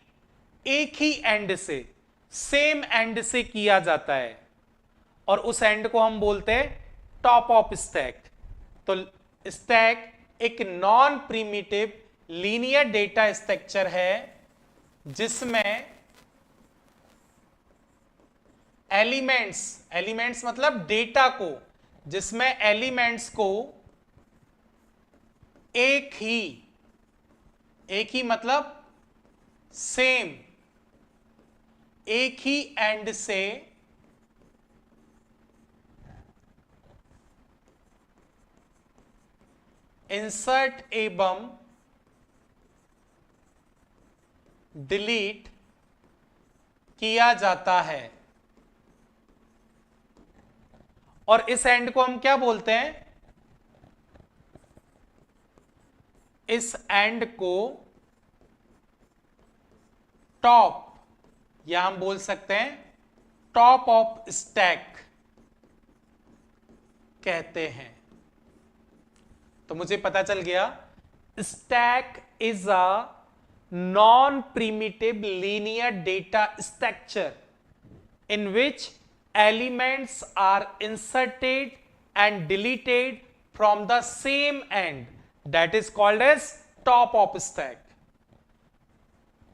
एक ही एंड से, सेम एंड से किया जाता है और उस एंड को हम बोलते हैं टॉप ऑफ स्टैक। तो स्टैक एक non primitive linear data structure है जिसमें एलिमेंट्स मतलब डेटा को, जिसमें एलिमेंट्स को एक ही मतलब सेम, एक ही एंड से इंसर्ट एवं डिलीट किया जाता है। और इस एंड को हम क्या बोलते हैं? इस एंड को टॉप, या हम बोल सकते हैं टॉप ऑफ स्टैक कहते हैं। तो मुझे पता चल गया stack is a non primitive linear data structure in which elements are inserted and deleted from the same end, that is called as top of stack.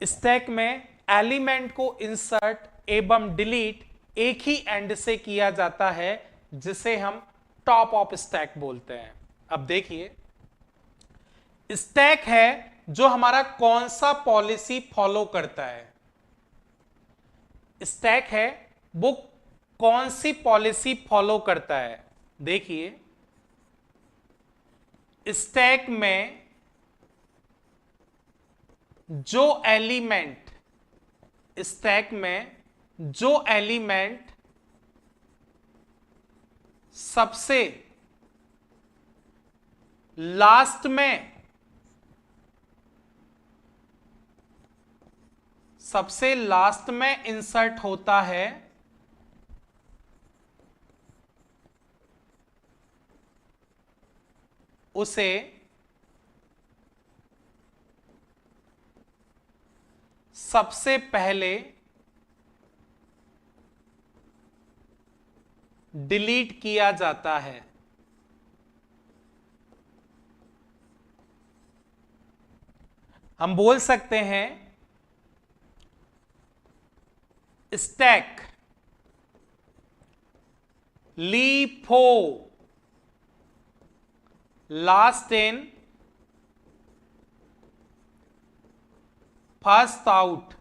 Stack में एलिमेंट को insert एवं डिलीट एक ही एंड से किया जाता है जिसे हम टॉप ऑफ स्टैक बोलते हैं। अब देखिए, स्टैक है जो हमारा कौन सा पॉलिसी फॉलो करता है। स्टैक है वो कौन सी पॉलिसी फॉलो करता है। देखिए, स्टैक में जो एलिमेंट, स्टैक में जो एलिमेंट सबसे लास्ट में इंसर्ट होता है उसे सबसे पहले डिलीट किया जाता है। हम बोल सकते हैं stack LIFO last in first out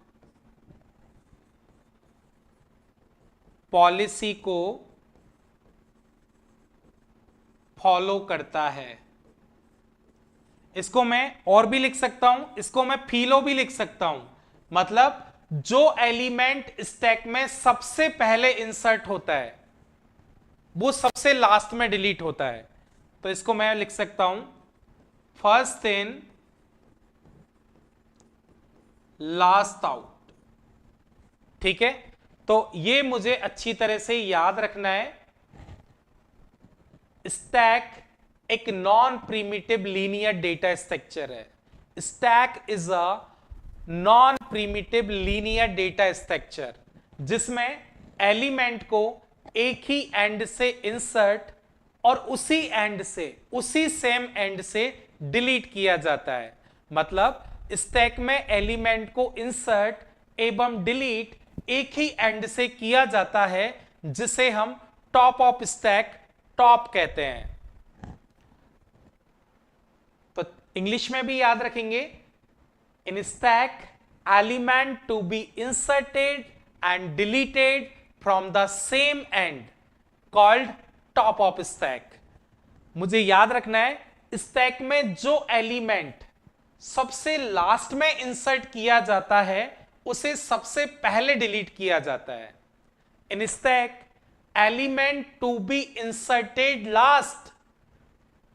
policy को फॉलो करता है। इसको मैं और भी लिख सकता हूं, इसको मैं फीलो भी लिख सकता हूं। मतलब जो एलिमेंट स्टैक में सबसे पहले इंसर्ट होता है वो सबसे लास्ट में डिलीट होता है। तो इसको मैं लिख सकता हूं फर्स्ट इन लास्ट आउट। ठीक है, तो ये मुझे अच्छी तरह से याद रखना है। स्टैक एक non primitive linear data structure है। Stack is a non primitive linear data structure जिसमें एलिमेंट को एक ही एंड से इंसर्ट और उसी एंड से, उसी सेम एंड से डिलीट किया जाता है। मतलब स्टैक में एलिमेंट को इंसर्ट एवं डिलीट एक ही एंड से किया जाता है जिसे हम टॉप ऑफ स्टैक, टॉप कहते हैं। तो इंग्लिश में भी याद रखेंगे, in stack element to be inserted and deleted from the same end called top of stack. मुझे याद रखना है, स्टैक में जो एलिमेंट सबसे लास्ट में इंसर्ट किया जाता है उसे सबसे पहले डिलीट किया जाता है। In stack element to be inserted last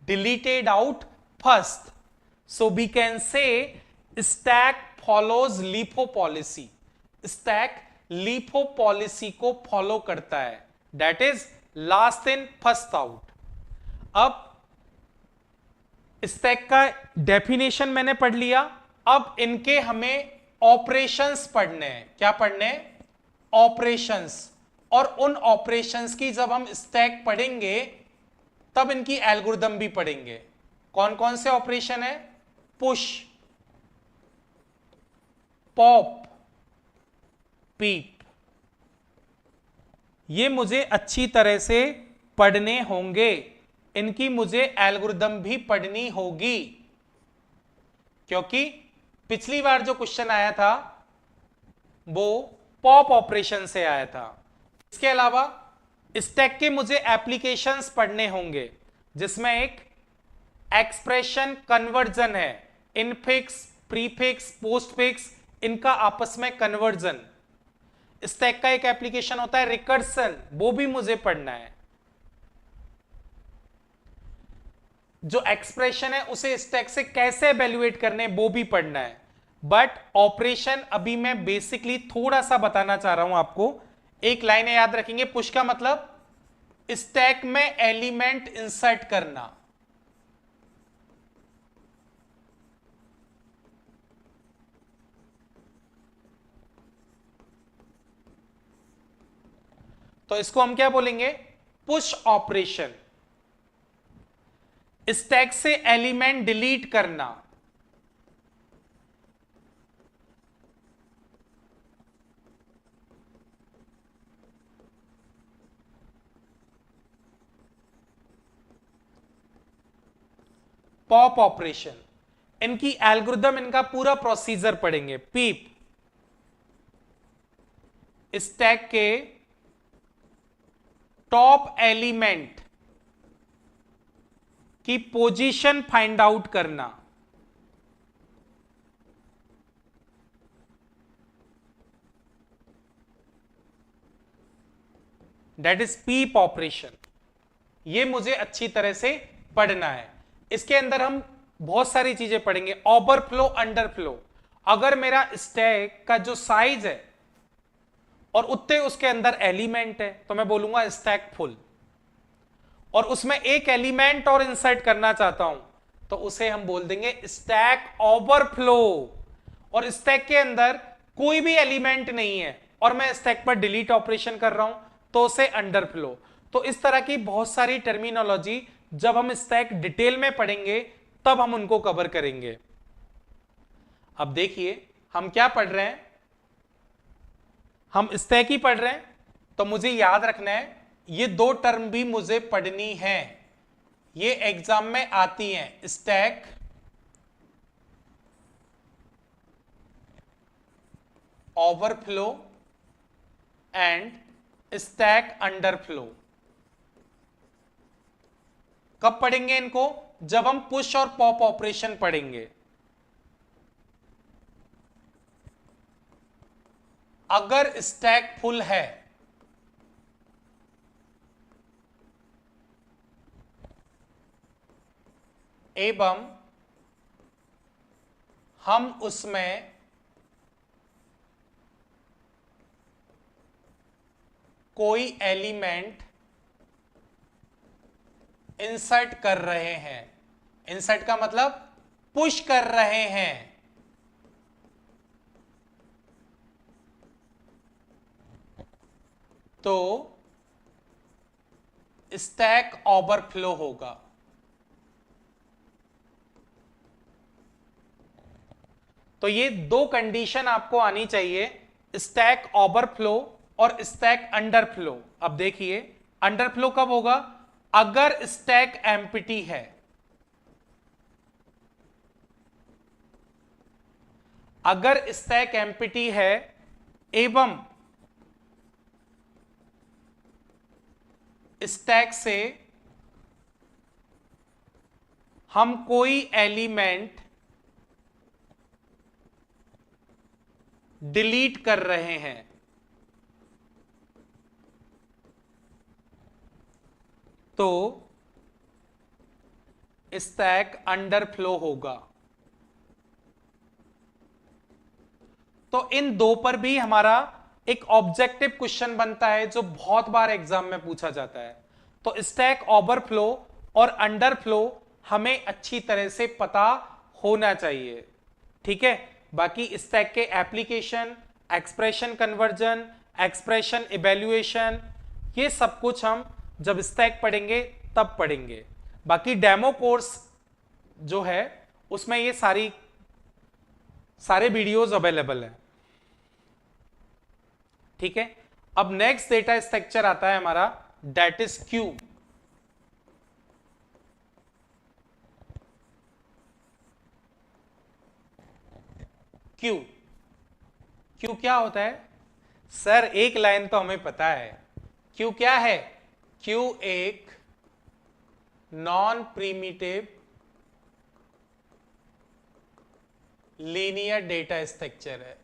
deleted out first. So we can say stack follows LIFO policy. Stack LIFO policy को फॉलो करता है। That is last in first out. अब स्टैक का डेफिनेशन मैंने पढ़ लिया, अब इनके हमें ऑपरेशंस पढ़ने हैं। क्या पढ़ने हैं? ऑपरेशंस। और उन ऑपरेशंस की जब हम स्टैक पढ़ेंगे तब इनकी एल्गोरिदम भी पढ़ेंगे। कौन कौन से ऑपरेशन है? पुश, पॉप, पीप। ये मुझे अच्छी तरह से पढ़ने होंगे, इनकी मुझे एल्गोरिदम भी पढ़नी होगी, क्योंकि पिछली बार जो क्वेश्चन आया था वो पॉप ऑपरेशन से आया था। इसके अलावा स्टैक के मुझे एप्लीकेशंस पढ़ने होंगे, जिसमें एक एक्सप्रेशन कन्वर्जन है, इनफिक्स, प्रीफिक्स, पोस्टफिक्स, इनका आपस में कन्वर्जन। स्टैक का एक एप्लीकेशन होता है रिकर्सन, वो भी मुझे पढ़ना है। जो एक्सप्रेशन है उसे स्टैक से कैसे एवेल्युएट करने वो भी पढ़ना है। बट ऑपरेशन अभी मैं बेसिकली थोड़ा सा बताना चाह रहा हूं आपको। एक लाइन याद रखेंगे, पुश का मतलब स्टैक में एलिमेंट इंसर्ट करना। तो इसको हम क्या बोलेंगे? Push operation. स्टैक से एलिमेंट डिलीट करना, पॉप ऑपरेशन। इनकी एल्गोरिदम, इनका पूरा प्रोसीजर पढ़ेंगे। पीप, स्टैक के टॉप एलिमेंट की पोजीशन फाइंड आउट करना, दैट इज पीप ऑपरेशन। ये मुझे अच्छी तरह से पढ़ना है। इसके अंदर हम बहुत सारी चीजें पढ़ेंगे। Overflow, underflow. अगर मेरा स्टैक का जो साइज है और उतने उसके अंदर एलिमेंट है तो मैं बोलूंगा स्टैक फुल, और उसमें एक एलिमेंट और इंसर्ट करना चाहता हूं तो उसे हम बोल देंगे स्टैक ओवरफ्लो। और स्टैक के अंदर कोई भी एलिमेंट नहीं है और मैं स्टैक पर डिलीट ऑपरेशन कर रहा हूं तो उसे अंडरफ्लो। तो इस तरह की बहुत सारी टर्मिनोलॉजी जब हम स्टैक डिटेल में पढ़ेंगे तब हम उनको कवर करेंगे। अब देखिए हम क्या पढ़ रहे हैं, हम स्टैक ही पढ़ रहे हैं, तो मुझे याद रखना है ये दो टर्म भी मुझे पढ़नी है, ये एग्जाम में आती हैं। Stack overflow and stack underflow. कब पढ़ेंगे इनको? जब हम पुश और पॉप ऑपरेशन पढ़ेंगे। अगर स्टैक फुल है एवं हम उसमें कोई एलिमेंट इंसर्ट कर रहे हैं, इंसर्ट का मतलब पुश कर रहे हैं, तो स्टैक ओवरफ्लो होगा। तो ये दो कंडीशन आपको आनी चाहिए, स्टैक ओवरफ्लो और स्टैक अंडरफ्लो। अब देखिए अंडरफ्लो कब होगा? अगर स्टैक एम्प्टी है, अगर स्टैक एम्प्टी है एवं स्टैक से हम कोई एलिमेंट डिलीट कर रहे हैं तो स्टैक अंडरफ्लो होगा। तो इन दो पर भी हमारा एक ऑब्जेक्टिव क्वेश्चन बनता है जो बहुत बार एग्जाम में पूछा जाता है। तो स्टैक ओवरफ्लो और अंडरफ्लो हमें अच्छी तरह से पता होना चाहिए, ठीक है। बाकी स्टैक के application, expression conversion, expression evaluation, ये सब कुछ हम जब स्टैक पढ़ेंगे तब पढ़ेंगे। बाकी डेमो कोर्स जो है उसमें ये सारे वीडियोस अवेलेबल है, ठीक है। अब नेक्स्ट डेटा स्ट्रक्चर आता है हमारा, that is Q. Q Q क्या होता है सर? एक लाइन तो हमें पता है। क्यू क्या है? क्यू एक non primitive linear data structure है,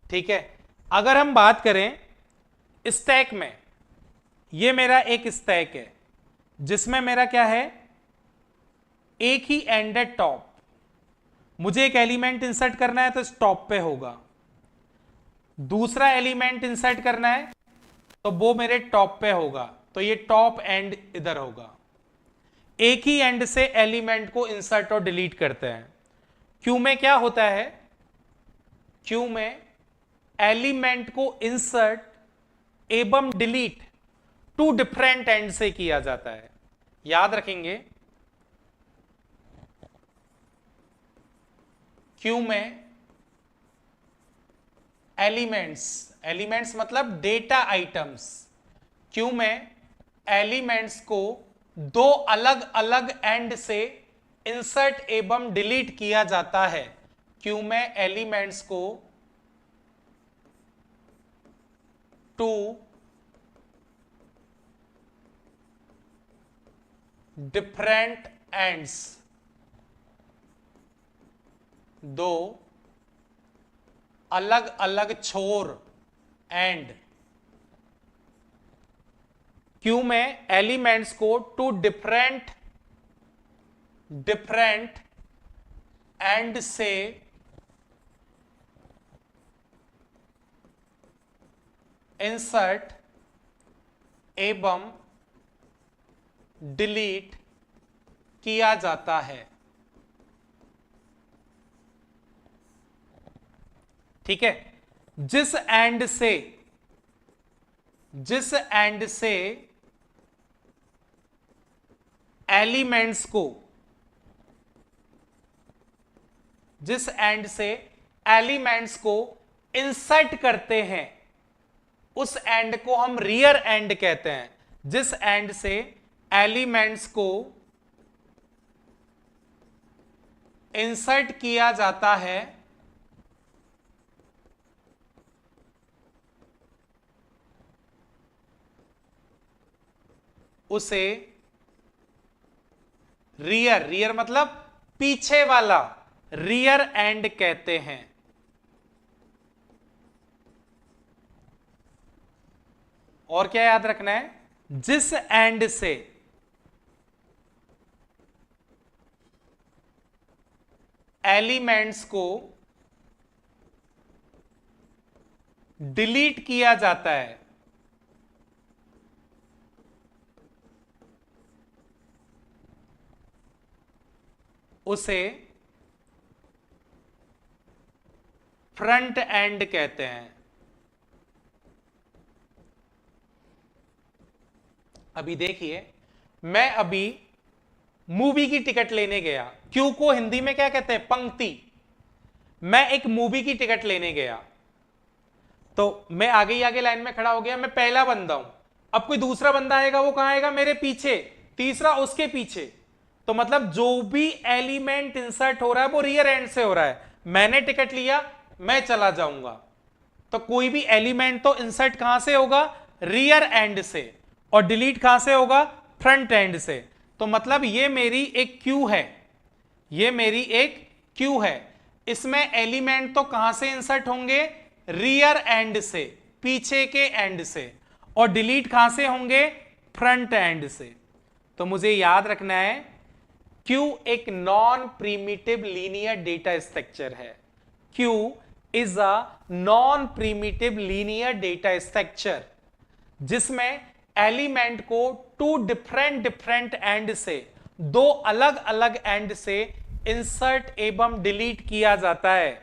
ठीक है। अगर हम बात करें स्टैक में, ये मेरा एक स्टैक है जिसमें मेरा क्या है, एक ही एंड है टॉप। मुझे एक एलिमेंट इंसर्ट करना है तो इस टॉप पे होगा, दूसरा एलिमेंट इंसर्ट करना है तो वो मेरे टॉप पे होगा, तो ये टॉप एंड इधर होगा। एक ही एंड से एलिमेंट को इंसर्ट और डिलीट करते हैं। क्यू में क्या होता है? क्यू में एलिमेंट को इंसर्ट एवं डिलीट टू डिफरेंट एंड से किया जाता है। याद रखेंगे, क्यू में एलिमेंट्स मतलब डेटा आइटम्स। क्यू में एलिमेंट्स को दो अलग अलग एंड से इंसर्ट एवं डिलीट किया जाता है। क्यू में एलिमेंट्स को टू डिफरेंट एंड्स, दो अलग अलग छोर एंड। क्यू में एलिमेंट्स को टू डिफरेंट एंड से इंसर्ट एवं डिलीट किया जाता है, ठीक है। जिस एंड से एलिमेंट्स को, जिस एंड से एलिमेंट्स को इंसर्ट करते हैं उस एंड को हम रियर एंड कहते हैं। जिस एंड से एलिमेंट्स को इंसर्ट किया जाता है उसे रियर मतलब पीछे वाला, रियर एंड कहते हैं। और क्या याद रखना है? जिस एंड से एलिमेंट्स को डिलीट किया जाता है उसे फ्रंट एंड कहते हैं। अभी देखिए, मैं अभी मूवी की टिकट लेने गया। क्यू को हिंदी में क्या कहते हैं? पंक्ति। मैं एक मूवी की टिकट लेने गया तो मैं आगे ही आगे लाइन में खड़ा हो गया, मैं पहला बंदा हूं। अब कोई दूसरा बंदा आएगा, वो कहां आएगा? मेरे पीछे। तीसरा उसके पीछे। तो मतलब जो भी एलिमेंट इंसर्ट हो रहा है वो रियर एंड से हो रहा है। मैंने टिकट लिया, मैं चला जाऊंगा, तो कोई भी एलिमेंट तो इंसर्ट कहां से होगा? रियर एंड से। और डिलीट कहां से होगा? फ्रंट एंड से। तो मतलब ये मेरी एक क्यू है, ये मेरी एक क्यू है। इसमें एलिमेंट तो कहां से इंसर्ट होंगे? रियर एंड से, पीछे के एंड से। और डिलीट कहां से होंगे? फ्रंट एंड से। तो मुझे याद रखना है, क्यू एक non primitive linear data structure है। Queue is a non primitive linear data structure जिसमें एलिमेंट को टू डिफरेंट एंड से, दो अलग अलग एंड से इंसर्ट एवं डिलीट किया जाता है।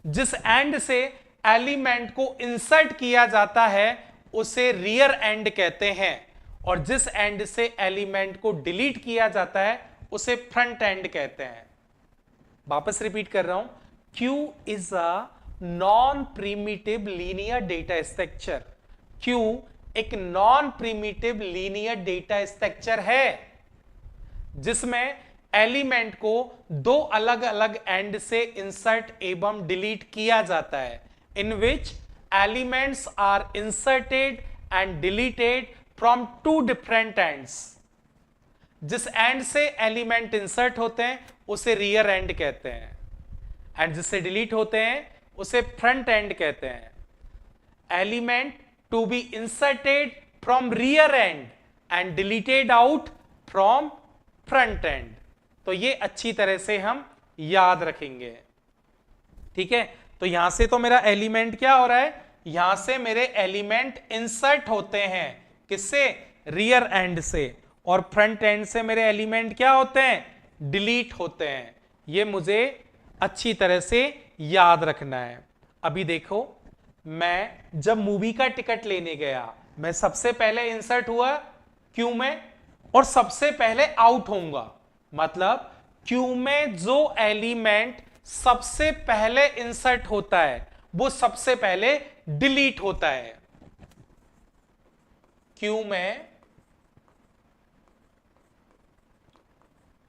जिस एंड से एलिमेंट को इंसर्ट किया जाता है उसे रियर एंड कहते हैं, और जिस एंड से एलिमेंट को डिलीट किया जाता है उसे फ्रंट एंड कहते हैं। वापस रिपीट कर रहा हूं, Q is a non primitive linear data structure. Q एक non primitive linear data structure है जिसमें एलिमेंट को दो अलग अलग एंड से इंसर्ट एवं डिलीट किया जाता है, in which elements are inserted and deleted from two different ends. जिस एंड से एलिमेंट इंसर्ट होते हैं उसे रियर एंड कहते हैं, एंड जिससे डिलीट होते हैं उसे फ्रंट एंड कहते हैं। Element to be inserted from rear end and deleted out from front end. तो ये अच्छी तरह से हम याद रखेंगे, ठीक है। तो यहां से तो मेरा एलिमेंट क्या हो रहा है, यहां से मेरे एलिमेंट इंसर्ट होते हैं, किससे, रियर एंड से, और फ्रंट एंड से मेरे एलिमेंट क्या होते हैं, डिलीट होते हैं। ये मुझे अच्छी तरह से याद रखना है। अभी देखो, मैं जब मूवी का टिकट लेने गया, मैं सबसे पहले इंसर्ट हुआ क्यू में और सबसे पहले आउट होऊंगा। मतलब क्यू में जो एलिमेंट सबसे पहले इंसर्ट होता है वो सबसे पहले डिलीट होता है। क्यू में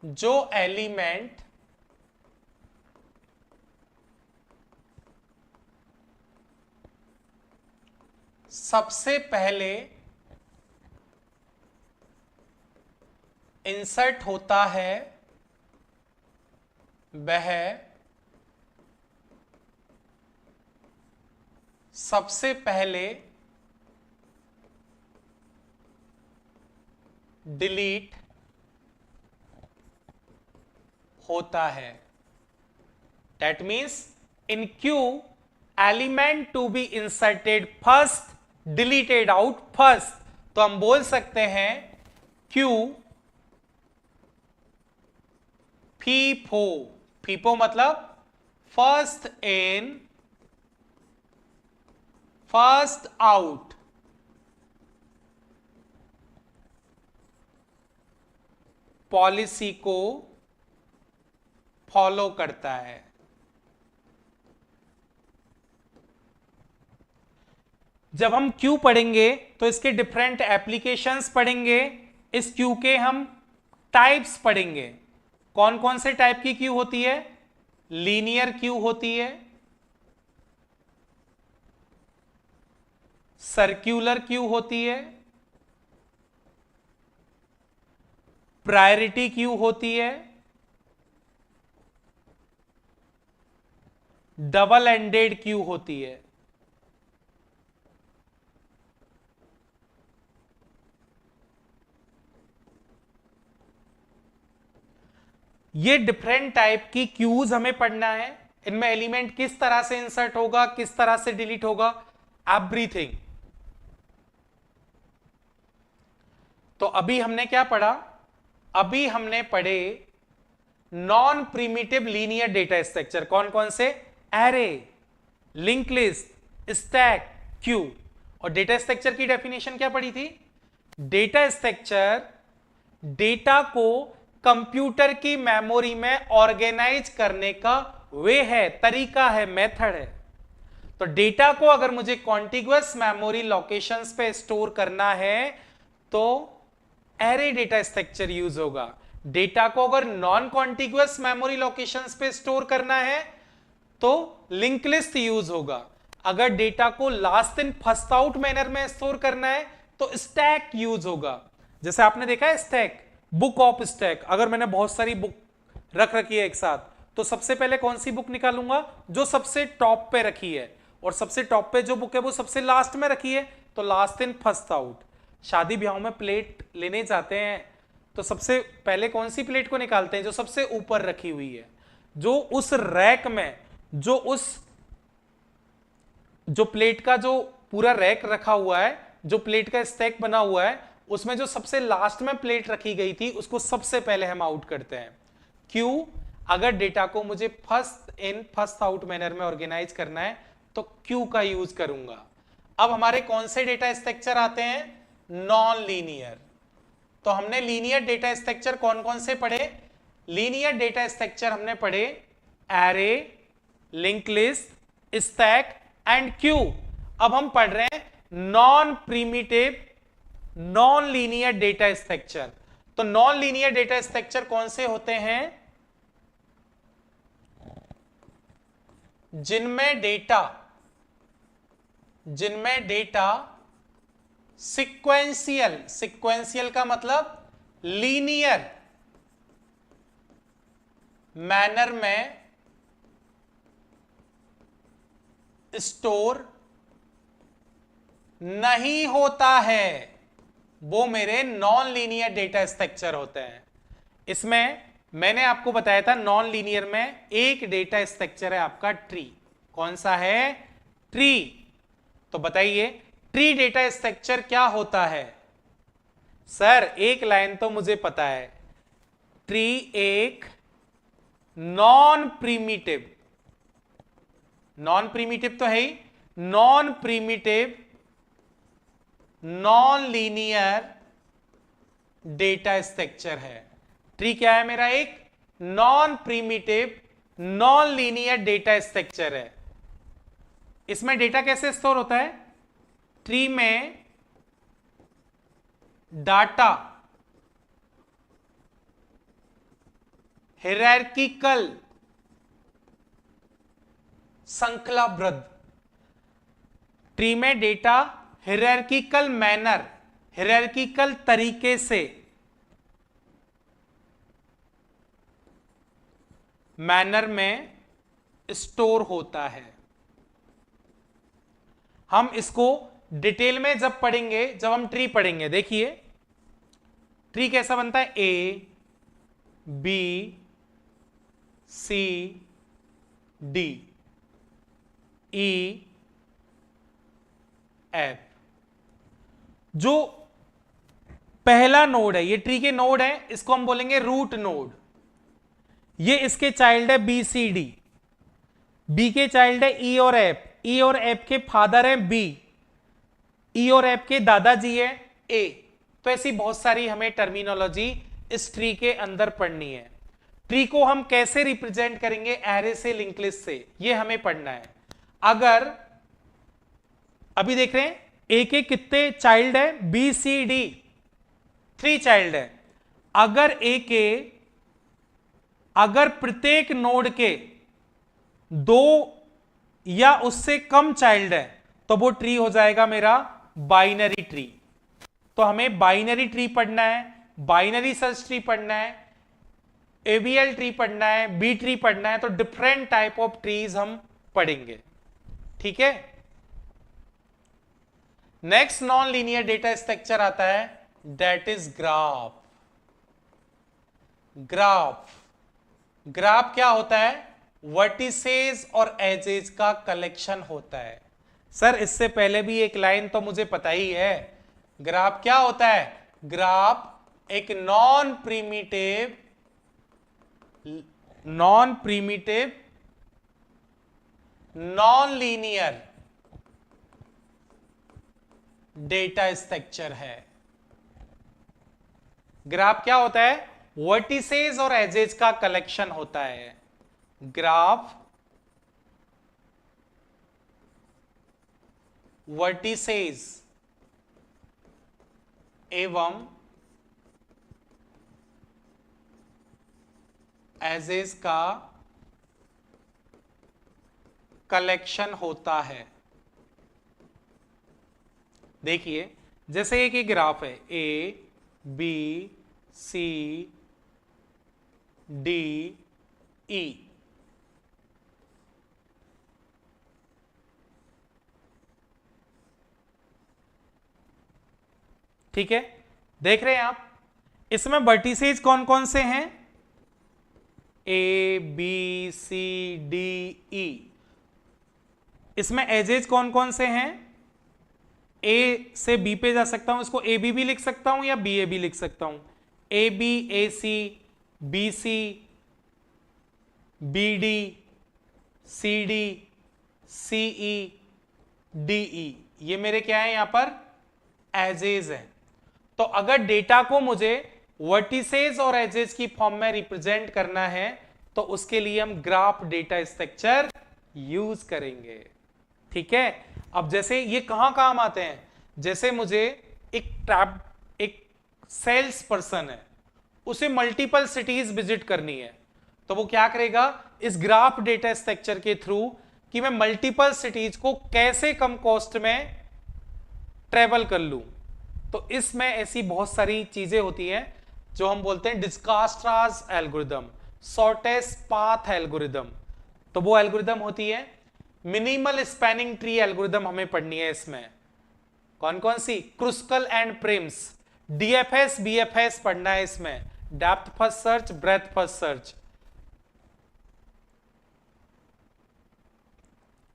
जो एलिमेंट सबसे पहले इंसर्ट होता है वह सबसे पहले डिलीट होता है। That means in Q, element to be inserted first, deleted out first। तो हम बोल सकते हैं Q फीफो, फीफो मतलब first in first out. Policy को फॉलो करता है। जब हम क्यू पढ़ेंगे तो इसके डिफरेंट एप्लीकेशंस पढ़ेंगे, इस क्यू के हम टाइप्स पढ़ेंगे। कौन कौन से टाइप की क्यू होती है, लीनियर क्यू होती है, सर्कुलर क्यू होती है, प्रायोरिटी क्यू होती है, डबल एंडेड क्यू होती है। ये डिफरेंट टाइप की क्यूज हमें पढ़ना है। इनमें एलिमेंट किस तरह से इंसर्ट होगा, किस तरह से डिलीट होगा, एवरीथिंग। तो अभी हमने क्या पढ़ा, अभी हमने पढ़े non primitive linear data structure. कौन कौन से, array, link list, stack, Q. और डेटा स्ट्रक्चर की डेफिनेशन क्या पढ़ी थी, डेटा स्ट्रक्चर डेटा को कंप्यूटर की मेमोरी में ऑर्गेनाइज करने का वे है, तरीका है, मेथड है। तो डेटा को अगर मुझे कॉन्टिग्युअस मेमोरी लोकेशंस पे स्टोर करना है तो एरे डेटा स्ट्रक्चर यूज होगा। डेटा को अगर नॉन कॉन्टिग्युअस मेमोरी लोकेशंस पे स्टोर करना है तो लिंक लिस्ट यूज होगा। अगर डेटा को last in first out manner में स्टोर करना है तो स्टैक यूज होगा। जैसे आपने देखा है स्टैक, बुक ऑफ स्टैक। अगर मैंने बहुत सारी बुक रख रखी है एक साथ तो सबसे पहले कौन सी बुक निकालूंगा, जो सबसे टॉप पे रखी है, और सबसे टॉप पे जो बुक है वो सबसे लास्ट में रखी है, तो लास्ट इन फर्स्ट आउट। शादी ब्याह में प्लेट लेने जाते हैं तो सबसे पहले कौन सी प्लेट को निकालते हैं, जो सबसे ऊपर रखी हुई है, जो उस रैक में जो प्लेट का जो पूरा रैक रखा हुआ है, जो प्लेट का स्टैक बना हुआ है, उसमें जो सबसे लास्ट में प्लेट रखी गई थी उसको सबसे पहले हम आउट करते हैं। क्यों? अगर डेटा को मुझे first in first out manner में ऑर्गेनाइज करना है तो क्यू का यूज करूंगा। अब हमारे कौन से डेटा स्ट्रक्चर आते हैं? Non linear. तो हमने लीनियर डेटा स्ट्रक्चर कौन कौन से पढ़े? लीनियर डेटा स्ट्रक्चर हमने पढ़े array, link list, stack and Q. अब हम पढ़ रहे हैं non primitive non linear data structure. तो नॉन लीनियर डेटा स्ट्रक्चर कौन से होते हैं? जिनमें डेटा सिक्वेंशियल का मतलब लीनियर मैनर में स्टोर नहीं होता है, वो मेरे नॉन लीनियर डेटा स्ट्रक्चर होते हैं। इसमें मैंने आपको बताया था नॉन लीनियर में एक डेटा स्ट्रक्चर है आपका ट्री। कौन सा है? ट्री। तो बताइए ट्री डेटा स्ट्रक्चर क्या होता है? सर एक लाइन तो मुझे पता है, ट्री एक नॉन प्रिमिटिव तो है ही, non primitive non linear data structure है। ट्री क्या है मेरा? एक non primitive non linear data structure है। इसमें डेटा कैसे स्टोर होता है? ट्री में डाटा हायरार्किकल श्रृंखलाबद्ध, ट्री में डेटा हायरार्किकल मैनर, हायरार्किकल तरीके से मैनर में स्टोर होता है। हम इसको डिटेल में जब पढ़ेंगे, जब हम ट्री पढ़ेंगे, देखिए ट्री कैसा बनता है? A B C D E F. जो पहला नोड है, ये ट्री के नोड है, इसको हम बोलेंगे रूट नोड। ये इसके चाइल्ड है बी सी डी, बी के चाइल्ड है ई और एफ, ई और एफ के फादर है बी, ई और एफ के दादाजी है ए। तो ऐसी बहुत सारी हमें टर्मिनोलॉजी इस ट्री के अंदर पढ़नी है। ट्री को हम कैसे रिप्रेजेंट करेंगे? एरे से, लिंक लिस्ट से, ये हमें पढ़ना है। अगर अभी देख रहे हैं ए के कितने चाइल्ड है? बी सी डी 3 चाइल्ड है। अगर प्रत्येक नोड के 2 या उससे कम चाइल्ड है तो वो ट्री हो जाएगा मेरा बाइनरी ट्री। तो हमें बाइनरी ट्री पढ़ना है, बाइनरी सर्च ट्री पढ़ना है, एबीएल ट्री पढ़ना है, बी ट्री पढ़ना है। तो डिफरेंट टाइप ऑफ ट्रीज हम पढ़ेंगे, ठीक है। Next non linear data structure आता है, दैट इज ग्राफ। ग्राफ क्या होता है? वर्टिसेस और एजेस का कलेक्शन होता है। सर इससे पहले भी एक लाइन तो मुझे पता ही है। ग्राफ क्या होता है? ग्राफ एक non primitive non linear data structure है। ग्राफ क्या होता है? वर्टिसेस और एजेस का कलेक्शन होता है। ग्राफ वर्टिसेस एवं एजेस का कलेक्शन होता है। देखिए जैसे एक ही ग्राफ है, ए बी सी डी ई, ठीक है। देख रहे हैं आप, इसमें वर्टिसेस कौन कौन से हैं? A B C D E. इसमें एजेज कौन कौन से हैं? ए से बी पे जा सकता हूं, इसको ए बी भी लिख सकता हूं या बी ए भी लिख सकता हूं। A B, A C, B C, B D, C D, C E, D E, ये मेरे क्या है यहां पर? एजेज है। तो अगर डेटा को मुझे वर्टिसेस और एजेस की फॉर्म में रिप्रेजेंट करना है तो उसके लिए हम ग्राफ डेटा स्ट्रक्चर यूज करेंगे। ठीक है, अब जैसे ये कहां काम आते हैं? जैसे मुझे एक सेल्स पर्सन है, उसे मल्टीपल सिटीज विजिट करनी है, तो वो क्या करेगा? इस ग्राफ डेटा स्ट्रक्चर के थ्रू कि मैं मल्टीपल सिटीज को कैसे कम कॉस्ट में ट्रेवल कर लूं। तो इसमें ऐसी बहुत सारी चीजें होती हैं जो हम बोलते हैं डिस्कास्ट्राज एल्गोरिदम, शॉर्टेस्ट पाथ एल्गोरिदम। तो वो एल्गोरिदम होती है मिनिमल स्पैनिंग ट्री एल्गोरिदम, हमें पढ़नी है इसमें। कौन कौन सी? Kruskal and Prim's, DFS BFS पढ़ना है इसमें, depth first search, breadth first search.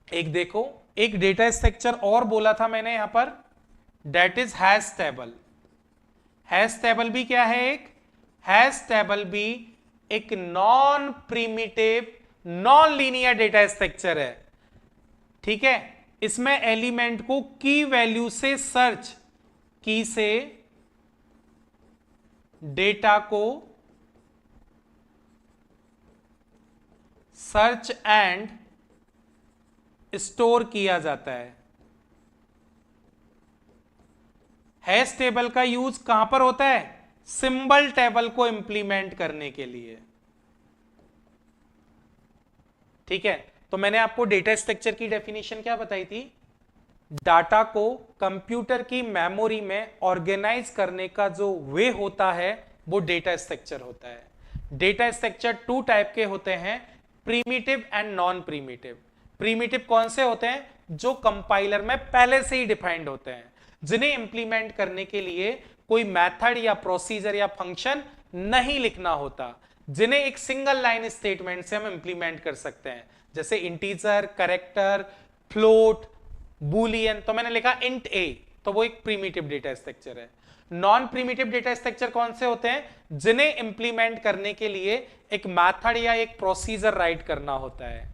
एक देखो, एक डेटा स्ट्रक्चर और बोला था मैंने यहां पर, that is hash table. Hash table भी क्या है? एक हैश टेबल भी एक non primitive non linear data structure है। ठीक है, इसमें एलिमेंट को की वैल्यू से सर्च, की से डेटा को सर्च एंड स्टोर किया जाता है। हैश टेबल का यूज कहां पर होता है? सिंबल टेबल को इंप्लीमेंट करने के लिए। ठीक है, तो मैंने आपको डेटा स्ट्रक्चर की डेफिनेशन क्या बताई थी? डाटा को कंप्यूटर की मेमोरी में ऑर्गेनाइज करने का जो वे होता है वो डेटा स्ट्रक्चर होता है। डेटा स्ट्रक्चर टू टाइप के होते हैं, primitive and non primitive. Primitive कौन से होते हैं? जो कंपाइलर में पहले से ही डिफाइंड होते हैं, जिन्हें इंप्लीमेंट करने के लिए कोई मेथड या प्रोसीजर या फंक्शन नहीं लिखना होता, जिन्हें एक सिंगल लाइन स्टेटमेंट से हम इंप्लीमेंट कर सकते हैं, जैसे इंटीजर, कैरेक्टर, फ्लोट, बूलियन। तो मैंने लिखा इंट ए, तो वो एक प्रीमिटिव डेटा स्ट्रक्चर है। नॉन प्रीमिटिव डेटा स्ट्रक्चर कौन से होते हैं? जिन्हें इंप्लीमेंट करने के लिए एक मेथड या एक प्रोसीजर राइट करना होता है।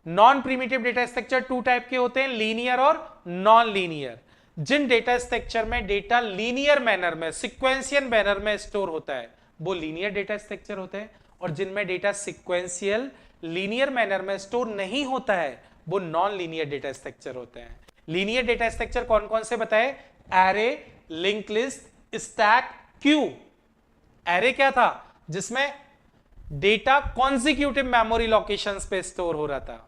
Non primitive data structure two type के होते हैं, लीनियर और नॉन लीनियर। जिन डेटा स्ट्रक्चर में डेटा लीनियर मैनर में, सिक्वेंशियल मैनर में स्टोर होता है वो लीनियर डेटा स्ट्रक्चर होते हैं, और जिनमें डेटा सिक्वेंशियल लीनियर मैनर में स्टोर नहीं होता है वो नॉन लीनियर डेटा स्ट्रक्चर होते हैं। लीनियर डेटा स्ट्रक्चर कौन कौन से बताए? Array, link list, stack, queue. Array क्या था? जिसमें डेटा कॉन्जिक्यूटिव मेमोरी लोकेशंस पे स्टोर हो रहा था।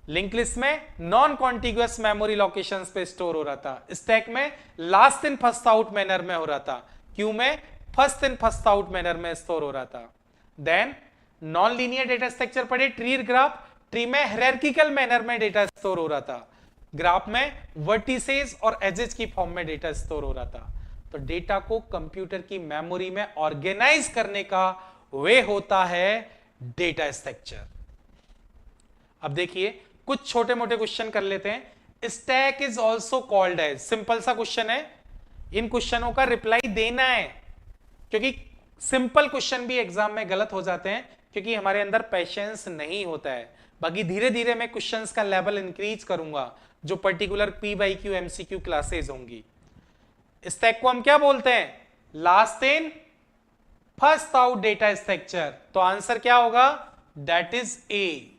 लिंक लिस्ट में नॉन कॉन्टिग्यूअस मेमोरी लोकेशंस पे स्टोर हो रहा था। स्टैक में last in first out manner में हो रहा था। क्यू में first in first out manner में स्टोर हो रहा था। Then non linear data structure पढ़े, ट्री ग्राफ। ट्री में हायरार्किकल मैनर में डेटा स्टोर हो रहा था। ग्राफ में वर्टिसेस और एजेस की फॉर्म में डेटा स्टोर हो रहा था। तो डेटा को कंप्यूटर की मेमोरी में ऑर्गेनाइज करने का वे होता है डेटा स्ट्रक्चर। अब देखिए कुछ छोटे मोटे क्वेश्चन कर लेते हैं। Stack is also called as, simple सा क्वेश्चन है, इन क्वेश्चनों का रिप्लाई देना है, क्योंकि सिंपल क्वेश्चन भी एग्जाम में गलत हो जाते हैं क्योंकि हमारे अंदर पेशेंस नहीं होता है। बाकी धीरे धीरे मैं क्वेश्चंस का लेवल इंक्रीज करूंगा जो पर्टिकुलर PYQ MCQ क्लासेस होंगी। स्टैक को हम क्या बोलते हैं? Last in first out data structure. तो आंसर क्या होगा? That is a.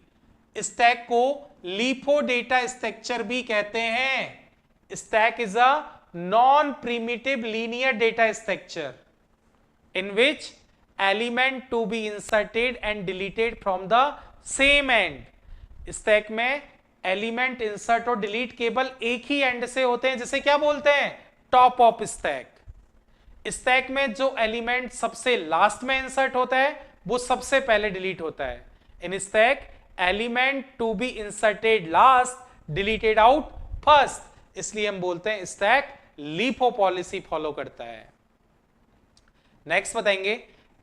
स्टैक को लीफो डेटा स्ट्रक्चर भी कहते हैं। Stack is a non primitive linear data structure in which element to be inserted and deleted from the same end। Stack में element insert और delete केवल एक ही and से होते हैं, जिसे क्या बोलते हैं? Top of stack. स्टैक में जो एलिमेंट सबसे लास्ट में इंसर्ट होता है वो सबसे पहले डिलीट होता है। In stack element to be inserted last, deleted out first, इसलिए हम बोलते हैं स्टैक लीफो पॉलिसी फॉलो करता है। नेक्स्ट बताएंगे,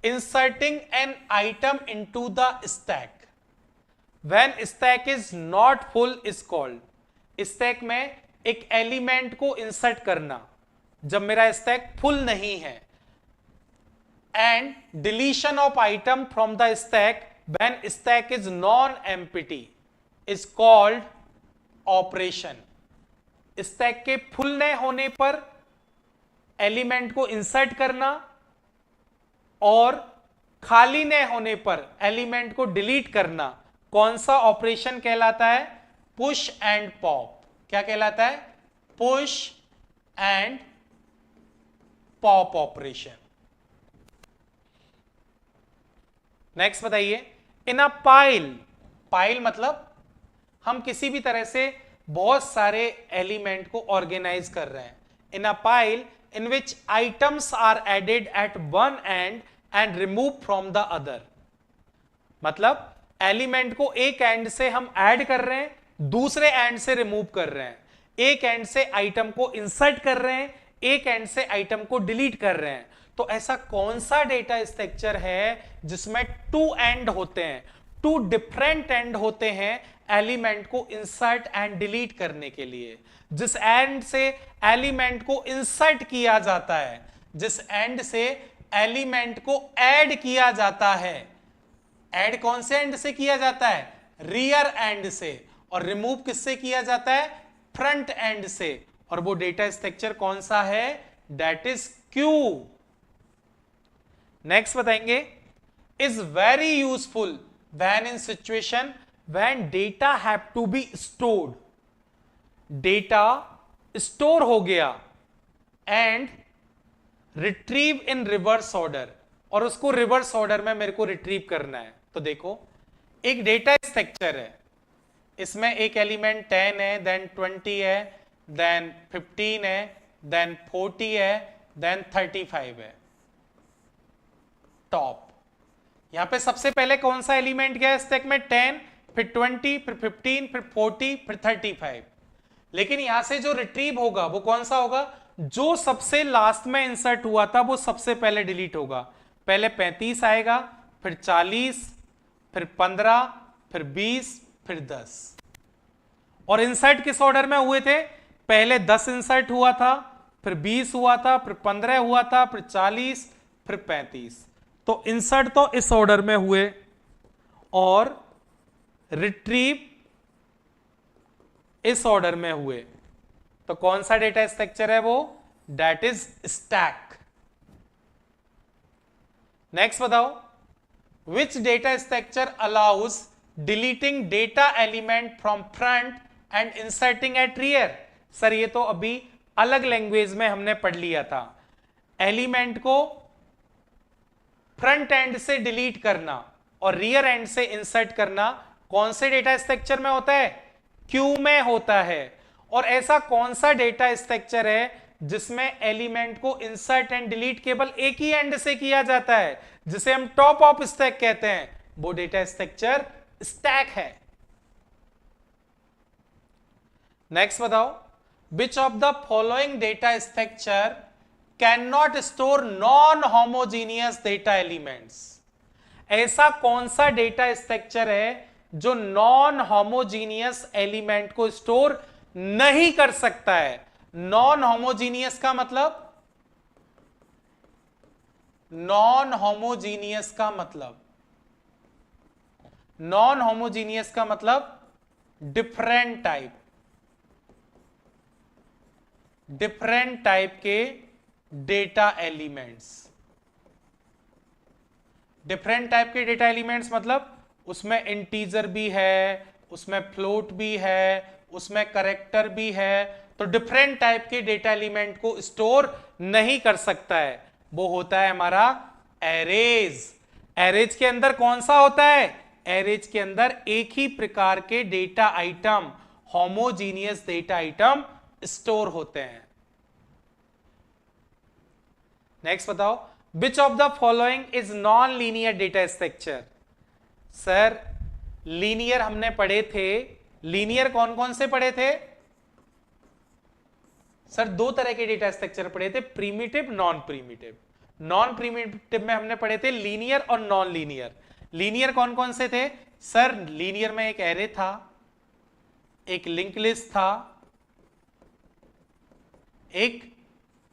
inserting an item into the stack when stack is not full is called. stack में एक एलिमेंट को इंसर्ट करना जब मेरा स्टैक फुल नहीं है, and deletion of item from the stack when stack is non empty is called operation. Stack के full न होने पर एलिमेंट को इंसर्ट करना और खाली न होने पर एलिमेंट को डिलीट करना कौन सा ऑपरेशन कहलाता है? Push and pop. क्या कहलाता है? Push and pop operation. Next बताइए. इन अ पाइल, पाइल मतलब हम किसी भी तरह से बहुत सारे एलिमेंट को ऑर्गेनाइज कर रहे हैं. In a pile in which items are added at one end and remove from the other. मतलब एलिमेंट को एक एंड से हम ऐड कर रहे हैं, दूसरे एंड से रिमूव कर रहे हैं. एक एंड से आइटम को इंसर्ट कर रहे हैं, एक एंड से आइटम को डिलीट कर रहे हैं. तो ऐसा कौन सा डेटा स्ट्रक्चर है जिसमें टू एंड होते हैं, टू डिफरेंट एंड होते हैं एलिमेंट को इंसर्ट एंड डिलीट करने के लिए? जिस एंड से एलिमेंट को इंसर्ट किया जाता है, जिस एंड से एलिमेंट को ऐड किया जाता है. ऐड कौन से एंड से किया जाता है? रियर एंड से. और रिमूव किससे किया जाता है? फ्रंट एंड से. और वो डेटा स्ट्रक्चर कौन सा है? That is queue. नेक्स्ट बताएंगे. Is very useful when in situation when data have to be stored. Data store हो गया and retrieve in reverse order, और उसको रिवर्स ऑर्डर में मेरे को रिट्रीव करना है. तो देखो, एक डेटा स्ट्रक्चर है, इसमें एक एलिमेंट 10 है, देन 20 है, देन 15 है, देन 40 है, देन 35 है. टॉप. यहां पे सबसे पहले कौन सा एलिमेंट गया स्टैक में? 10, फिर 20, फिर 15, फिर 40, फिर 35. लेकिन यहां से जो रिट्रीव होगा वो कौन सा होगा? जो सबसे लास्ट में इंसर्ट हुआ था वो सबसे पहले डिलीट होगा. पहले 35 आएगा, फिर 40, फिर 15, फिर 20, फिर 10. और इंसर्ट किस ऑर्डर में हुए थे? पहले 10 इंसर्ट हुआ था, फिर 20 हुआ था, फिर 15 हुआ था, फिर 40, फिर 35. तो इंसर्ट तो इस ऑर्डर में हुए और रिट्रीव इस ऑर्डर में हुए. तो कौन सा डेटा स्ट्रक्चर है वो? That is stack. नेक्स्ट बताओ. Which data structure allows deleting data element from front and inserting at rear? Sir ये तो अभी अलग लैंग्वेज में हमने पढ़ लिया था. एलिमेंट को फ्रंट एंड से डिलीट करना और रियर एंड से इंसर्ट करना कौन से डेटा स्ट्रक्चर में होता है? क्यू में होता है. और ऐसा कौन सा डेटा स्ट्रक्चर है जिसमें एलिमेंट को इंसर्ट एंड डिलीट केवल एक ही एंड से किया जाता है, जिसे हम टॉप ऑफ स्टैक कहते हैं? वो डेटा स्ट्रक्चर स्टैक है. नेक्स्ट बताओ. Which of the following data structure can not store non homogeneous data elements? ऐसा कौन सा डेटा स्ट्रक्चर है जो नॉन होमोजीनियस एलिमेंट को स्टोर नहीं कर सकता है? नॉन होमोजीनियस का मतलब, नॉन होमोजीनियस का मतलब, नॉन होमोजीनियस का मतलब डिफरेंट टाइप, डिफरेंट टाइप के डेटा एलिमेंट्स. डिफरेंट टाइप के डेटा एलिमेंट्स मतलब उसमें इंटीजर भी है, उसमें फ्लोट भी है, उसमें करेक्टर भी है. तो डिफरेंट टाइप के डेटा एलिमेंट को स्टोर नहीं कर सकता है. वो होता है हमारा एरेज. एरेज के अंदर कौन सा होता है? एरेज के अंदर एक ही प्रकार के data item, homogeneous data item store होते हैं. नेक्स्ट बताओ. Which of the following is non linear data structure? Sir linear हमने पढ़े थे. लीनियर कौन कौन से पढ़े थे? सर दो तरह के डेटा स्ट्रक्चर पढ़े थे, primitive, non primitive. Non primitive में हमने पढ़े थे लीनियर और नॉन लीनियर। लीनियर कौन कौन से थे सर? लीनियर में एक एरे था, एक लिंक लिस्ट था, एक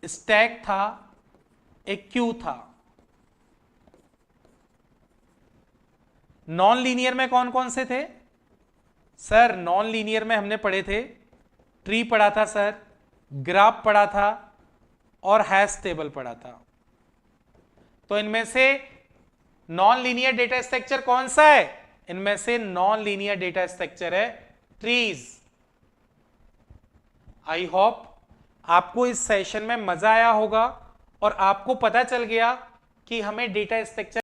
स्टैक था, एक क्यू था। नॉन लीनियर में कौन कौन से थे सर? नॉन लीनियर में हमने पढ़े थे ट्री पढ़ा था सर, ग्राफ पढ़ा था और हैश टेबल पढ़ा था। तो इनमें से नॉन लीनियर डेटा स्ट्रक्चर कौन सा है? इनमें से नॉन लीनियर डेटा स्ट्रक्चर है ट्रीज। आई होप आपको इस सेशन में मजा आया होगा और आपको पता चल गया कि हमें डेटा स्ट्रक्चर